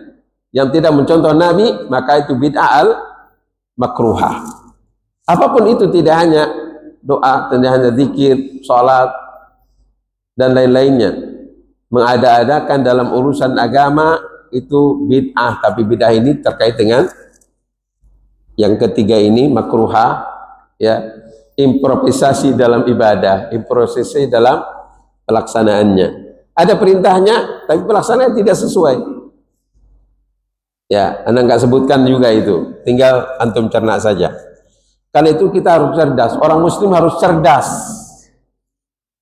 [SPEAKER 1] yang tidak mencontoh Nabi, maka itu bid'ah al-makruhah. Apapun itu, tidak hanya doa, tidak hanya zikir, sholat, dan lain-lainnya. Mengada-adakan dalam urusan agama itu bid'ah, tapi bid'ah ini terkait dengan yang ketiga ini, makruhah, ya, improvisasi dalam ibadah, improvisasi dalam pelaksanaannya. Ada perintahnya, tapi pelaksanaan tidak sesuai. Ya, Anda nggak sebutkan juga itu, tinggal antum cerna saja. Karena itu kita harus cerdas, orang muslim harus cerdas.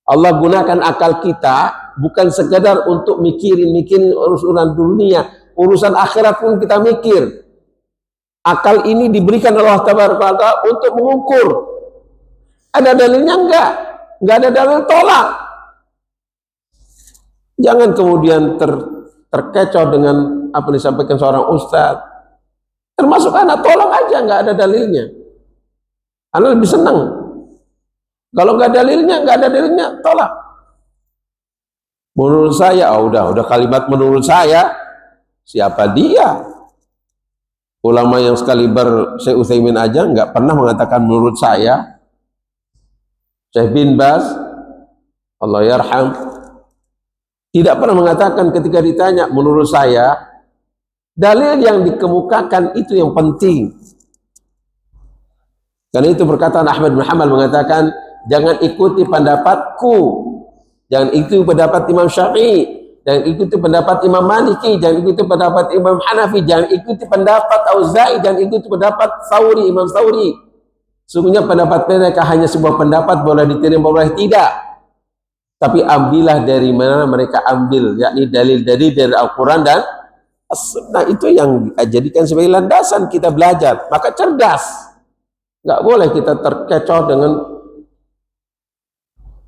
[SPEAKER 1] Allah gunakan akal kita bukan sekedar untuk mikirin urusan dunia, urusan akhirat pun kita mikir. Akal ini diberikan Allah Taala untuk mengukur. Ada dalilnya enggak? Enggak ada dalil, tolak. Jangan kemudian terkecoh dengan apa yang disampaikan seorang ustadz. Termasuk anak, tolak aja, enggak ada dalilnya. Anak lebih senang. Kalau enggak ada dalilnya, tolak. Menurut saya, udah kalimat menurut saya, siapa dia? Ulama yang sekali Syekh Utsaimin aja nggak pernah mengatakan menurut saya. Syekh bin Baz, Allah yarham, tidak pernah mengatakan ketika ditanya menurut saya. Dalil yang dikemukakan itu yang penting. Karena itu perkataan Ahmad bin Hanbal mengatakan, jangan ikuti pendapatku, jangan ikuti pendapat Imam Syafi'i, jangan ikuti pendapat Imam Maliki, jangan ikuti pendapat Imam Hanafi, jangan ikuti pendapat Auza'i, jangan ikuti pendapat Tsauri, Imam Tsauri. Sungguhnya pendapat mereka hanya sebuah pendapat, boleh diterima boleh tidak. Tapi ambillah dari mana mereka ambil, yakni dalil-dalil dari Al-Quran dan As-Sunnah, itu yang jadikan sebagai landasan kita belajar. Maka cerdas. Nggak boleh kita terkecoh dengan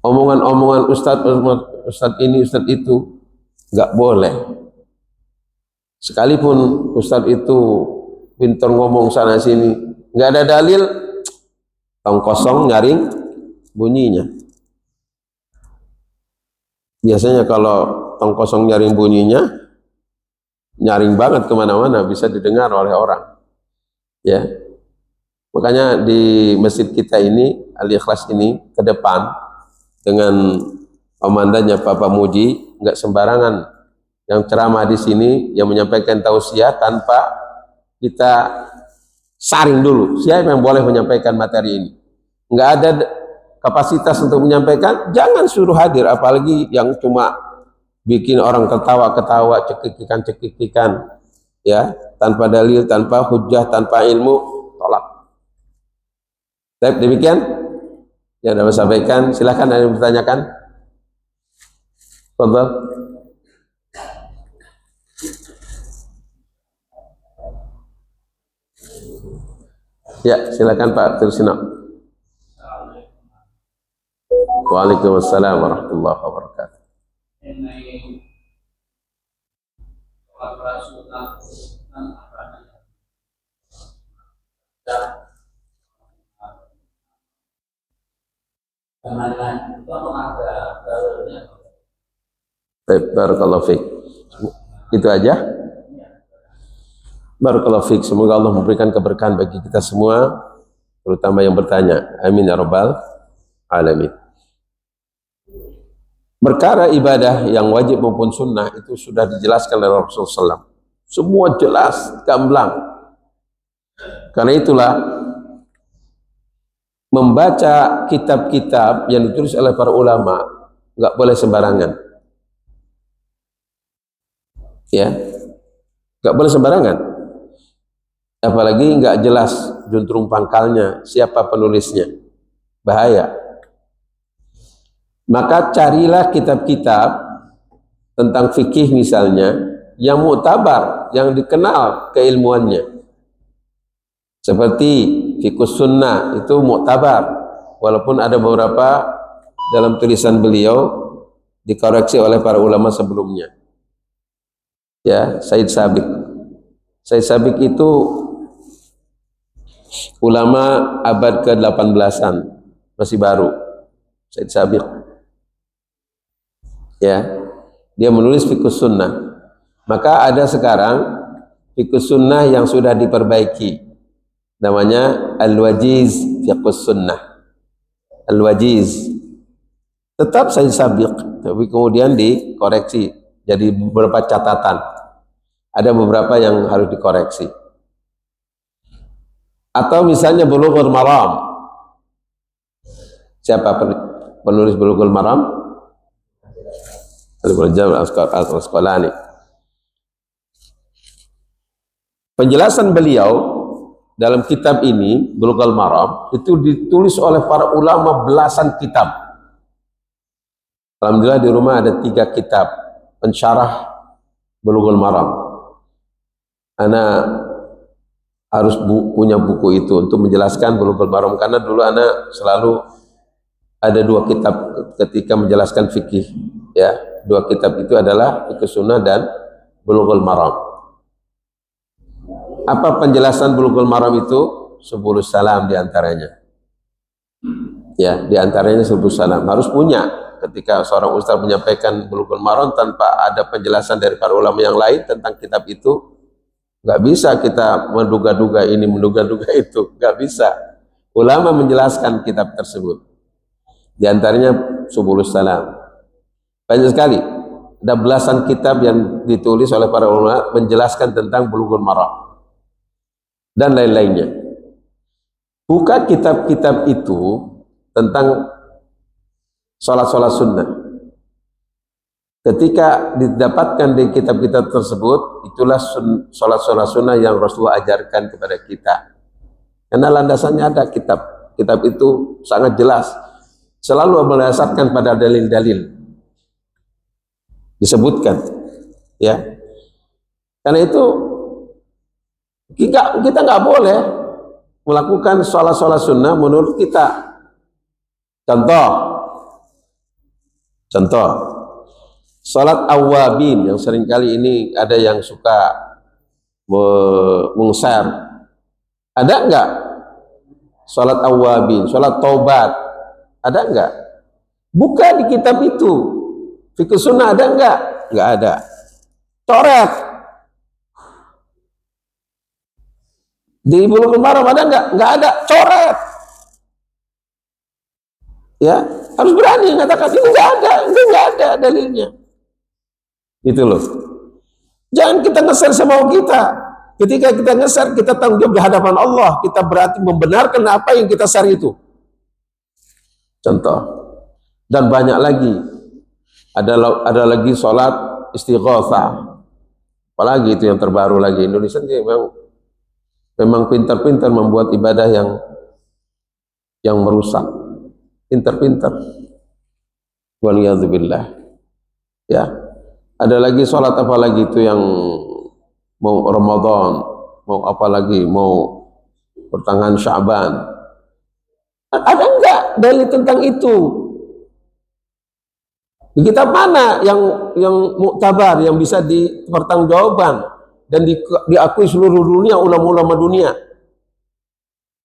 [SPEAKER 1] omongan-omongan ustadz ini, ustadz itu. Nggak boleh. Sekalipun ustadz itu pintar ngomong sana sini, nggak ada dalil, tong kosong nyaring bunyinya. Biasanya kalau tong kosong nyaring bunyinya, nyaring banget kemana-mana, bisa didengar oleh orang. Ya, makanya di masjid kita ini, Al-Ikhlas ini, ke depan dengan komandannya Pak Muji, nggak sembarangan yang ceramah di sini, yang menyampaikan tausiah tanpa kita saring dulu siapa yang boleh menyampaikan materi ini. Nggak ada kapasitas untuk menyampaikan, jangan suruh hadir, apalagi yang cuma bikin orang ketawa-ketawa, cekikikan, ya, tanpa dalil, tanpa hujah, tanpa ilmu, tolak. Baik, demikian yang dapat sampaikan. Silakan ada yang bertanyakan. Fadhal. Ya, silakan Pak Tursino. Waalaikumsalam warahmatullahi wabarakatuh. Barakallahu fiik. Itu aja. Barakallahu fiik. Semoga Allah memberikan keberkahan bagi kita semua, terutama yang bertanya. Amin ya rabbal alamin. Perkara ibadah yang wajib maupun sunnah itu sudah dijelaskan oleh Rasulullah SAW. Semua jelas, gamblang. Karena itulah membaca kitab-kitab yang ditulis oleh para ulama nggak boleh sembarangan. Ya, nggak boleh sembarangan. Apalagi nggak jelas juntrung pangkalnya, siapa penulisnya, bahaya. Maka carilah kitab-kitab tentang fikih misalnya, yang muktabar, yang dikenal keilmuannya. Seperti fiqhus sunnah itu muktabar, walaupun ada beberapa dalam tulisan beliau dikoreksi oleh para ulama sebelumnya. Ya, Said Sabiq. Said Sabiq itu ulama abad ke-18-an, masih baru. Said Sabiq. Ya, dia menulis fiqhus sunnah. Maka ada sekarang fiqhus sunnah yang sudah diperbaiki. Namanya Al-Wajiz Fiqhus Sunnah. Al-Wajiz. Tetap Said Sabiq, tapi kemudian dikoreksi jadi beberapa catatan. Ada beberapa yang harus dikoreksi. Atau misalnya Bulughul Maram. Siapa penulis Bulughul Maram? Al-Asqalani. Penjelasan beliau dalam kitab ini, Bulughul Maram, itu ditulis oleh para ulama belasan kitab. Alhamdulillah di rumah ada 3 kitab pensyarah Bulughul Maram. Ana harus punya buku itu untuk menjelaskan Bulughul Maram, karena dulu ana selalu ada 2 kitab ketika menjelaskan fikih. Ya, 2 kitab itu adalah Fiqhus Sunnah dan Bulughul Maram. Apa penjelasan Bulughul Maram itu? Subulus Salam diantaranya. Ya, diantaranya Subulus Salam. Harus punya. Ketika seorang ustaz menyampaikan Bulughul Maram tanpa ada penjelasan dari para ulama yang lain tentang kitab itu, nggak bisa kita menduga-duga ini, menduga-duga itu. Nggak bisa. Ulama menjelaskan kitab tersebut. Diantaranya Subulus Salam. Banyak sekali. Ada belasan kitab yang ditulis oleh para ulama menjelaskan tentang Bulughul Maram dan lain-lainnya. Buka kitab-kitab itu tentang sholat-sholat sunnah. Ketika didapatkan di kitab-kitab tersebut, itulah sholat-sholat sunnah yang Rasulullah ajarkan kepada kita. Karena landasannya ada kitab. Kitab itu sangat jelas. Selalu berdasarkan pada dalil-dalil. Disebutkan. Ya. Karena itu kita nggak boleh melakukan sholat-sholat sunnah menurut kita. Contoh, sholat awabin yang seringkali ini ada yang suka meng-share. Ada enggak? Sholat awabin, sholat taubat, ada enggak? Buka di kitab itu. Fiqhus sunnah ada enggak? Enggak ada. Coret. Di Bulughul Maram ada enggak? Enggak ada, coret. Ya, harus berani mengatakan ini enggak ada dalilnya. Itu loh. Jangan kita ngeser semau kita. Ketika kita ngeser, kita tanggung jawab di hadapan Allah. Kita berarti membenarkan apa yang kita share itu. Contoh. Dan banyak lagi. Ada lagi sholat istighatsah. Apalagi itu yang terbaru lagi. Indonesia memang pintar-pintar membuat ibadah yang merusak. Pintar-pintar. Waliyadzubillah. Ya. Ada lagi sholat apa lagi itu yang mau Ramadan, mau apa lagi, mau pertengahan Sya'ban. Ada enggak dalil tentang itu? Di kitab mana yang muktabar, yang bisa dipertanggungjawabkan dan diakui seluruh dunia, ulama-ulama dunia?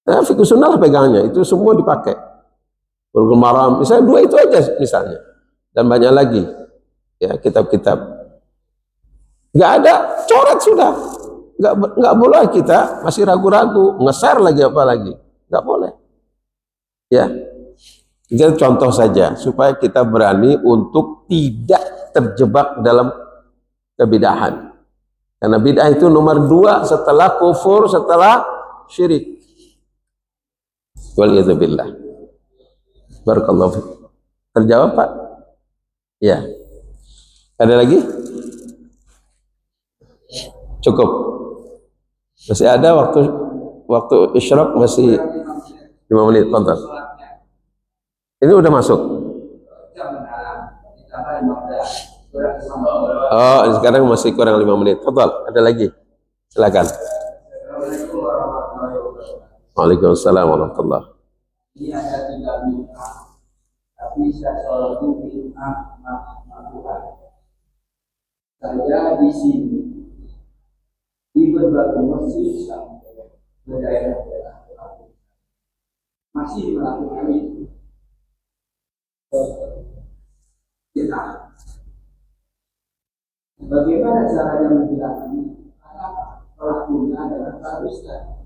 [SPEAKER 1] Nah, Fiqhus Sunnah pegangnya, itu semua dipakai. Bulughul Maram, misalnya 2 itu aja misalnya. Dan banyak lagi. Ya, kitab-kitab. Nggak ada, coret sudah. Nggak boleh kita masih ragu-ragu, nge-share lagi apa lagi. Nggak boleh. Ya. Itu contoh saja supaya kita berani untuk tidak terjebak dalam kebidahan. Karena bid'ah itu nomor 2 setelah kufur, setelah syirik. Waliyadzubillah. Barakallahu fiik. Terjawab, Pak? Ya. Ada lagi? Cukup. Masih ada waktu isyraq masih 5 menit, tonton. Ini udah masuk. Oh, sekarang masih kurang 5 menit. Total, ada lagi. Silakan.
[SPEAKER 2] Assalamualaikum warahmatullahi wabarakatuh.
[SPEAKER 1] Waalaikumsalam warahmatullahi.
[SPEAKER 2] Ini ada 3 bid'ah, tapi saya selalu bid'ah makruhan. Saya di sini di berbagai masjid sampai ke daerah-daerah masih melakukan itu. Bid'ah. Bagaimana caranya menghilangkan ini? Karena pelakunya adalah para ustaz.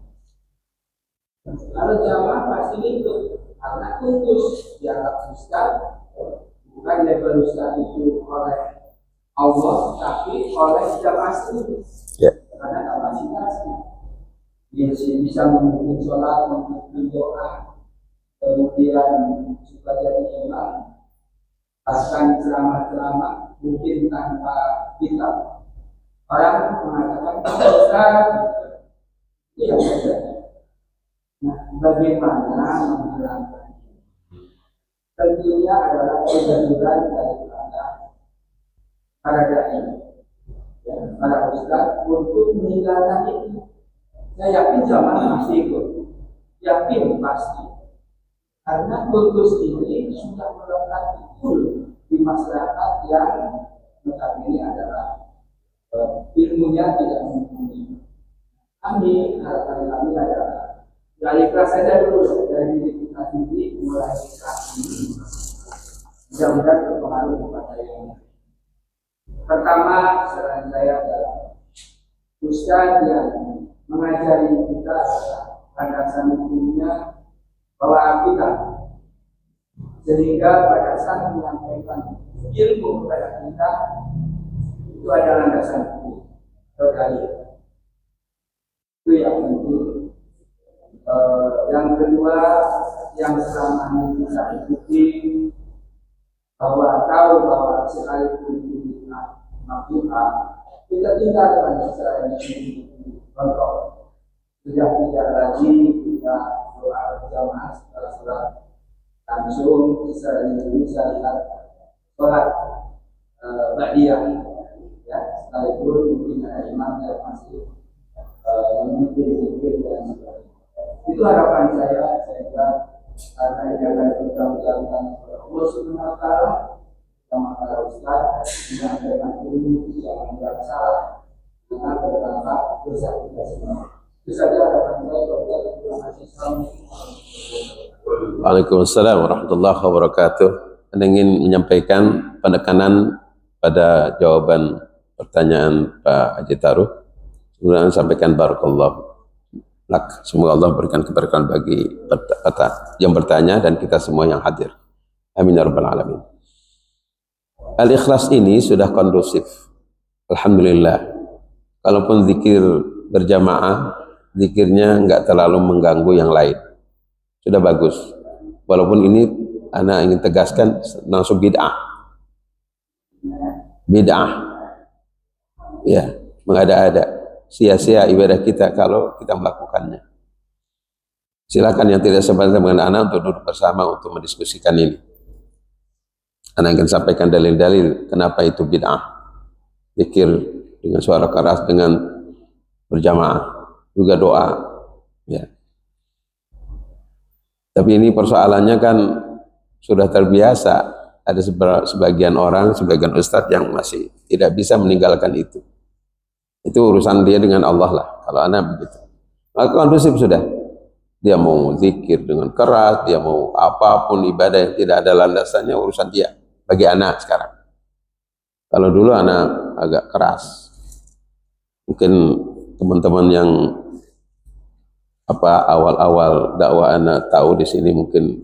[SPEAKER 2] Kalau jamaah pasti itu karena khusus dianggap ustaz, bukan level ustaz itu oleh Allah, tapi oleh jamaah sendiri. Karena kapasitasnya dia bisa memimpin sholat, memimpin doa, kemudian juga jadi imam, bahkan ceramah-ceramah mungkin tanpa kitab. Orang mengatakan ustaz, ya saja. Nah, bagaimana menghilangkan? Tentunya adalah kejujuran daripada para dai, para ustaz untuk meninggalkan itu. Saya yakin zaman masih ikut, yakin pasti, karena kultus ini sudah melekat di masyarakat yang notabene adalah ilmunya tidak mumpuni. Harapan kami adalah dari kelas saja dulu, dari diri kita sendiri mulai kelas ini, mudah-mudahan berpengaruh kepada yang lain. Pertama, saran saya adalah ustaz yang mengajari kita landasan hukumnya bahwa kita, sehingga pada saat menyampaikan ilmu kepada kita itu ada landasan hukum atau dalil. Itu yang penting. Yang kedua, yang selama ini kita ikuti bahwa tahu bahwa sekalipun itu makruh, kita tinggalkan secara ini. Contoh, sudah tidak lagi kita doa berjamaah setelah sholat langsung secara bisa lihat sholat ba'diyah, ya, sekalipun mungkin ada imam yang masih memimpin zikir dan sebagainya. Itu harapan saya kira, karena ini akan bertanggung-jawabkan Allah Subhanahu wa Ta'ala sama para ustaz menyampaikan ilmu yang tidak salah dengan berdampak besar kita semua. Itu saja harapan saya. Terima kasih.
[SPEAKER 1] Waalaikumsalam warahmatullahi wabarakatuh. Anda ingin menyampaikan penekanan pada jawaban pertanyaan Pak Haji Taruh. Kemudian sampaikan barakallahu lak. Semoga Allah berikan keberkahan bagi yang bertanya dan kita semua yang hadir. Amin ya rabbal alamin. Al-ikhlas ini sudah kondusif. Alhamdulillah. Kalaupun zikir berjamaah, zikirnya enggak terlalu mengganggu yang lain. Sudah bagus. Walaupun ini ana ingin tegaskan langsung bid'ah. Bid'ah. Ya, mengada-ada. Sia-sia ibadah kita kalau kita melakukannya. Silakan yang tidak sempat dengan anak untuk duduk bersama untuk mendiskusikan ini. Anak ingin sampaikan dalil-dalil kenapa itu bid'ah. Zikir dengan suara keras, dengan berjamaah, juga doa. Ya. Tapi ini persoalannya kan sudah terbiasa. Ada sebagian orang, sebagian ustadz yang masih tidak bisa meninggalkan itu. Itu urusan dia dengan Allah lah, kalau anak begitu. Maka kondusif sudah. Dia mau zikir dengan keras, dia mau apapun ibadah yang tidak ada landasannya, urusan dia. Bagi anak sekarang. Kalau dulu anak agak keras. Mungkin teman-teman yang awal-awal dakwah anak tahu di sini mungkin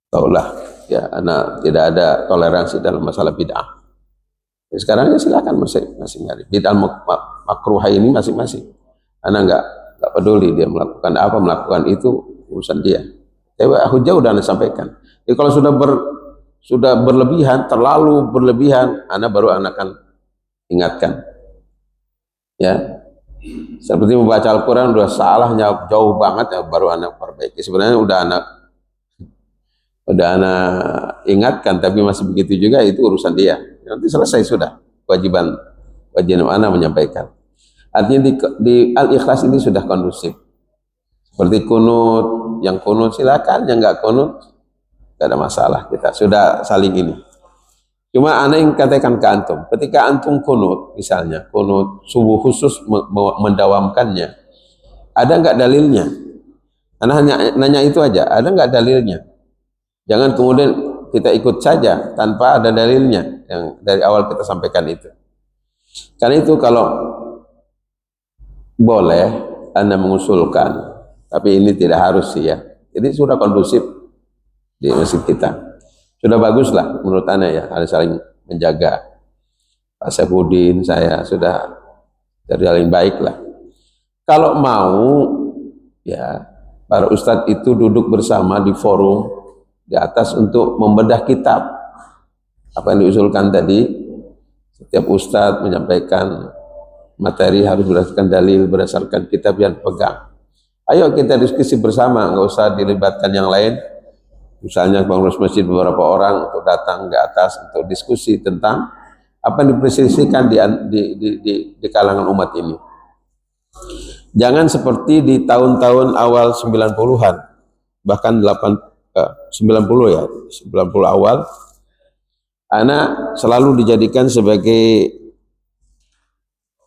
[SPEAKER 1] tahulah ya, anak tidak ada toleransi dalam masalah bid'ah. Sekarang ya silakan masing-masing nyari bid'ah makruhah ini masing-masing. Anak enggak peduli dia melakukan apa, melakukan itu urusan dia. Tapi hujah udah anak sampaikan. Jadi kalau sudah berlebihan, terlalu berlebihan, anak baru akan ingatkan. Ya. Seperti membaca Al-Quran udah salahnya jauh banget ya, baru anak perbaiki. Sebenarnya udah anak ingatkan, tapi masih begitu juga, itu urusan dia. nanti selesai sudah kewajiban ana menyampaikan. Artinya di Al-Ikhlas ini sudah kondusif. Seperti kunut, yang kunut silakan, yang nggak kunut nggak ada masalah, kita sudah saling ini. Cuma ana yang katakan ke antum, ketika antum kunut, misalnya kunut subuh khusus mendawamkannya, ada nggak dalilnya? Ana hanya nanya itu aja, ada nggak dalilnya? Jangan kemudian kita ikut saja tanpa ada dalilnya yang dari awal kita sampaikan itu. Karena itu kalau boleh Anda mengusulkan, tapi ini tidak harus sih ya. Jadi sudah kondusif di masjid kita. Sudah bagus lah menurut Anda ya, harus saling menjaga. Pak Saifuddin, saya sudah saling baik lah. Kalau mau ya para ustadz itu duduk bersama di forum di atas untuk membedah kitab. Apa yang diusulkan tadi, setiap ustadz menyampaikan materi harus berdasarkan dalil, berdasarkan kitab yang pegang. Ayo kita diskusi bersama, nggak usah dilibatkan yang lain. Misalnya pengurus masjid beberapa orang untuk datang ke atas untuk diskusi tentang apa yang diperselisihkan di kalangan umat ini. Jangan seperti di tahun-tahun awal 90-an, bahkan 90 ya, 90 awal, anak selalu dijadikan sebagai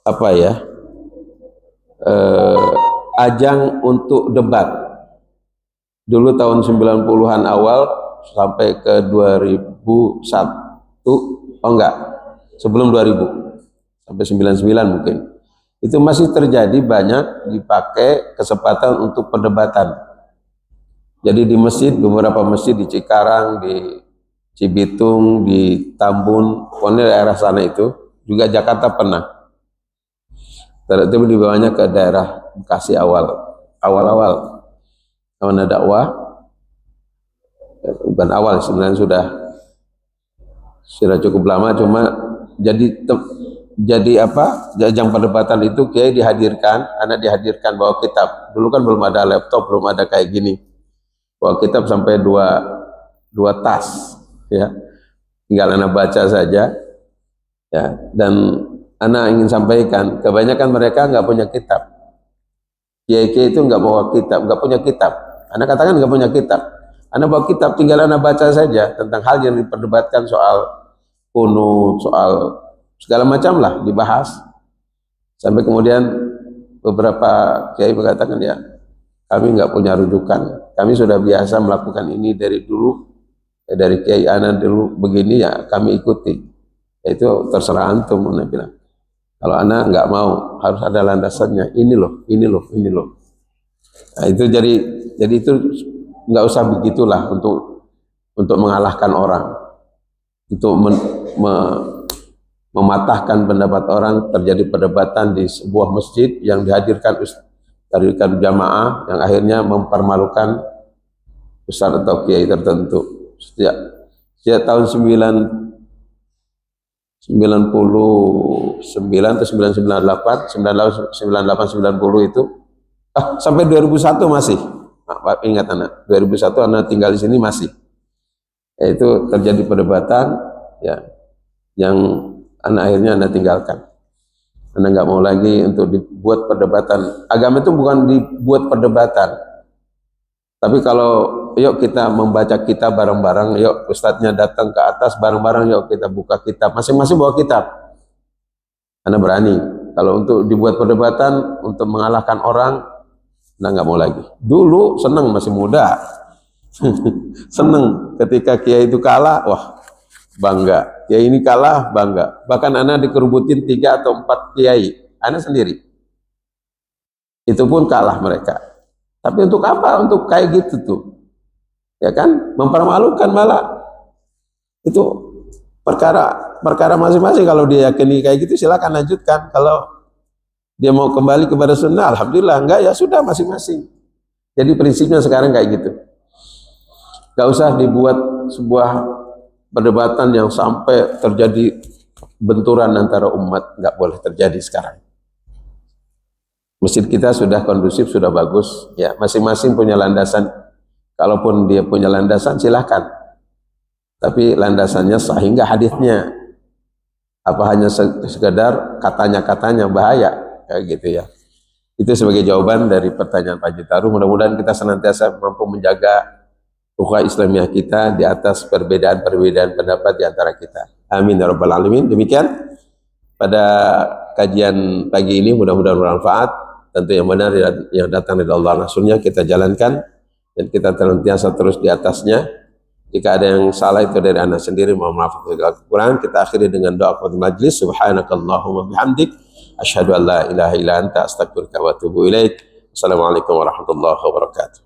[SPEAKER 1] apa ya, ajang untuk debat. Dulu tahun 90-an awal sampai ke 2001, oh enggak, sebelum 2000 sampai 99 mungkin. Itu masih terjadi banyak dipakai kesempatan untuk perdebatan. Jadi di masjid, beberapa masjid di Cikarang, di Cibitung, di Tambun, pokoknya daerah sana itu, juga Jakarta pernah. Terus dibawanya ke daerah Bekasi awal-awal mana dakwah, bukan awal sebenarnya sudah cukup lama, cuma jadi apa, ajang perdebatan itu kiai dihadirkan, anak dihadirkan bawa kitab. Dulu kan belum ada laptop, belum ada kayak gini, bawa kitab sampai dua tas ya, tinggal anak baca saja ya. Dan anak ingin sampaikan, kebanyakan mereka nggak punya kitab. Kiai-kiai itu nggak bawa kitab, nggak punya kitab. Anak katakan nggak punya kitab. Anak bawa kitab, tinggal anak baca saja tentang hal yang diperdebatkan, soal kunut, soal segala macam lah dibahas. Sampai kemudian beberapa kiai mengatakan, ya kami nggak punya rujukan, kami sudah biasa melakukan ini dari dulu, dari kiai anak dulu begini ya kami ikuti. Itu terserah antum, anak bilang. Kalau anak nggak mau, harus ada landasannya. Ini loh. Nah, itu jadi itu nggak usah begitulah untuk mengalahkan orang, untuk mematahkan pendapat orang. Terjadi perdebatan di sebuah masjid yang dihadirkan jamaah yang akhirnya mempermalukan ustaz atau kiai tertentu. Sejak tahun 99 atau 998, 90 itu sampai 2001 masih. Pak ingat anak, 2001 anak tinggal di sini masih. Itu terjadi perdebatan ya, yang akhirnya anak tinggalkan. Anak nggak mau lagi untuk dibuat perdebatan. Agama itu bukan dibuat perdebatan. Tapi kalau yuk kita membaca kitab bareng-bareng, yuk ustadznya datang ke atas bareng-bareng, yuk kita buka kitab, masing-masing bawa kitab. Anak berani. Kalau untuk dibuat perdebatan, untuk mengalahkan orang, anak nggak mau lagi. Dulu senang, masih muda. Senang ketika kiai itu kalah, wah bangga. Kiai ini kalah, bangga. Bahkan anak dikerubutin 3 atau 4 kiai, anak sendiri. Itu pun kalah mereka. Tapi untuk apa? Untuk kayak gitu tuh. Ya kan? Mempermalukan malah. Itu perkara masing-masing. Kalau dia yakini kayak gitu, silakan lanjutkan. Kalau dia mau kembali kepada sunnah, alhamdulillah. Enggak, ya sudah masing-masing. Jadi prinsipnya sekarang kayak gitu. Gak usah dibuat sebuah perdebatan yang sampai terjadi benturan antara umat. Nggak boleh terjadi sekarang. Masjid kita sudah kondusif, sudah bagus. Ya, masing-masing punya landasan. Kalaupun dia punya landasan, silahkan. Tapi landasannya sahih nggak hadisnya. apa hanya sekedar katanya-katanya bahaya kayak gitu ya. Itu sebagai jawaban dari pertanyaan Pak Jitaru. Mudah-mudahan kita senantiasa mampu menjaga ukhuwah Islamiyah kita di atas perbedaan-perbedaan pendapat di antara kita. Amin ya rabbal alamin. Demikian pada kajian pagi ini, mudah-mudahan bermanfaat. Tentu yang benar yang datang dari Allah Rasulnya kita jalankan dan kita senantiasa terus di atasnya. Jika ada yang salah itu dari anda sendiri, mohon maaf segala kekurangan. Kita akhiri dengan doa qadul majlis. Subhanakallahumma bihamdik asyhadu an la ilaha illa anta astaghfiruka wa atubu ilaik. Assalamualaikum warahmatullahi wabarakatuh.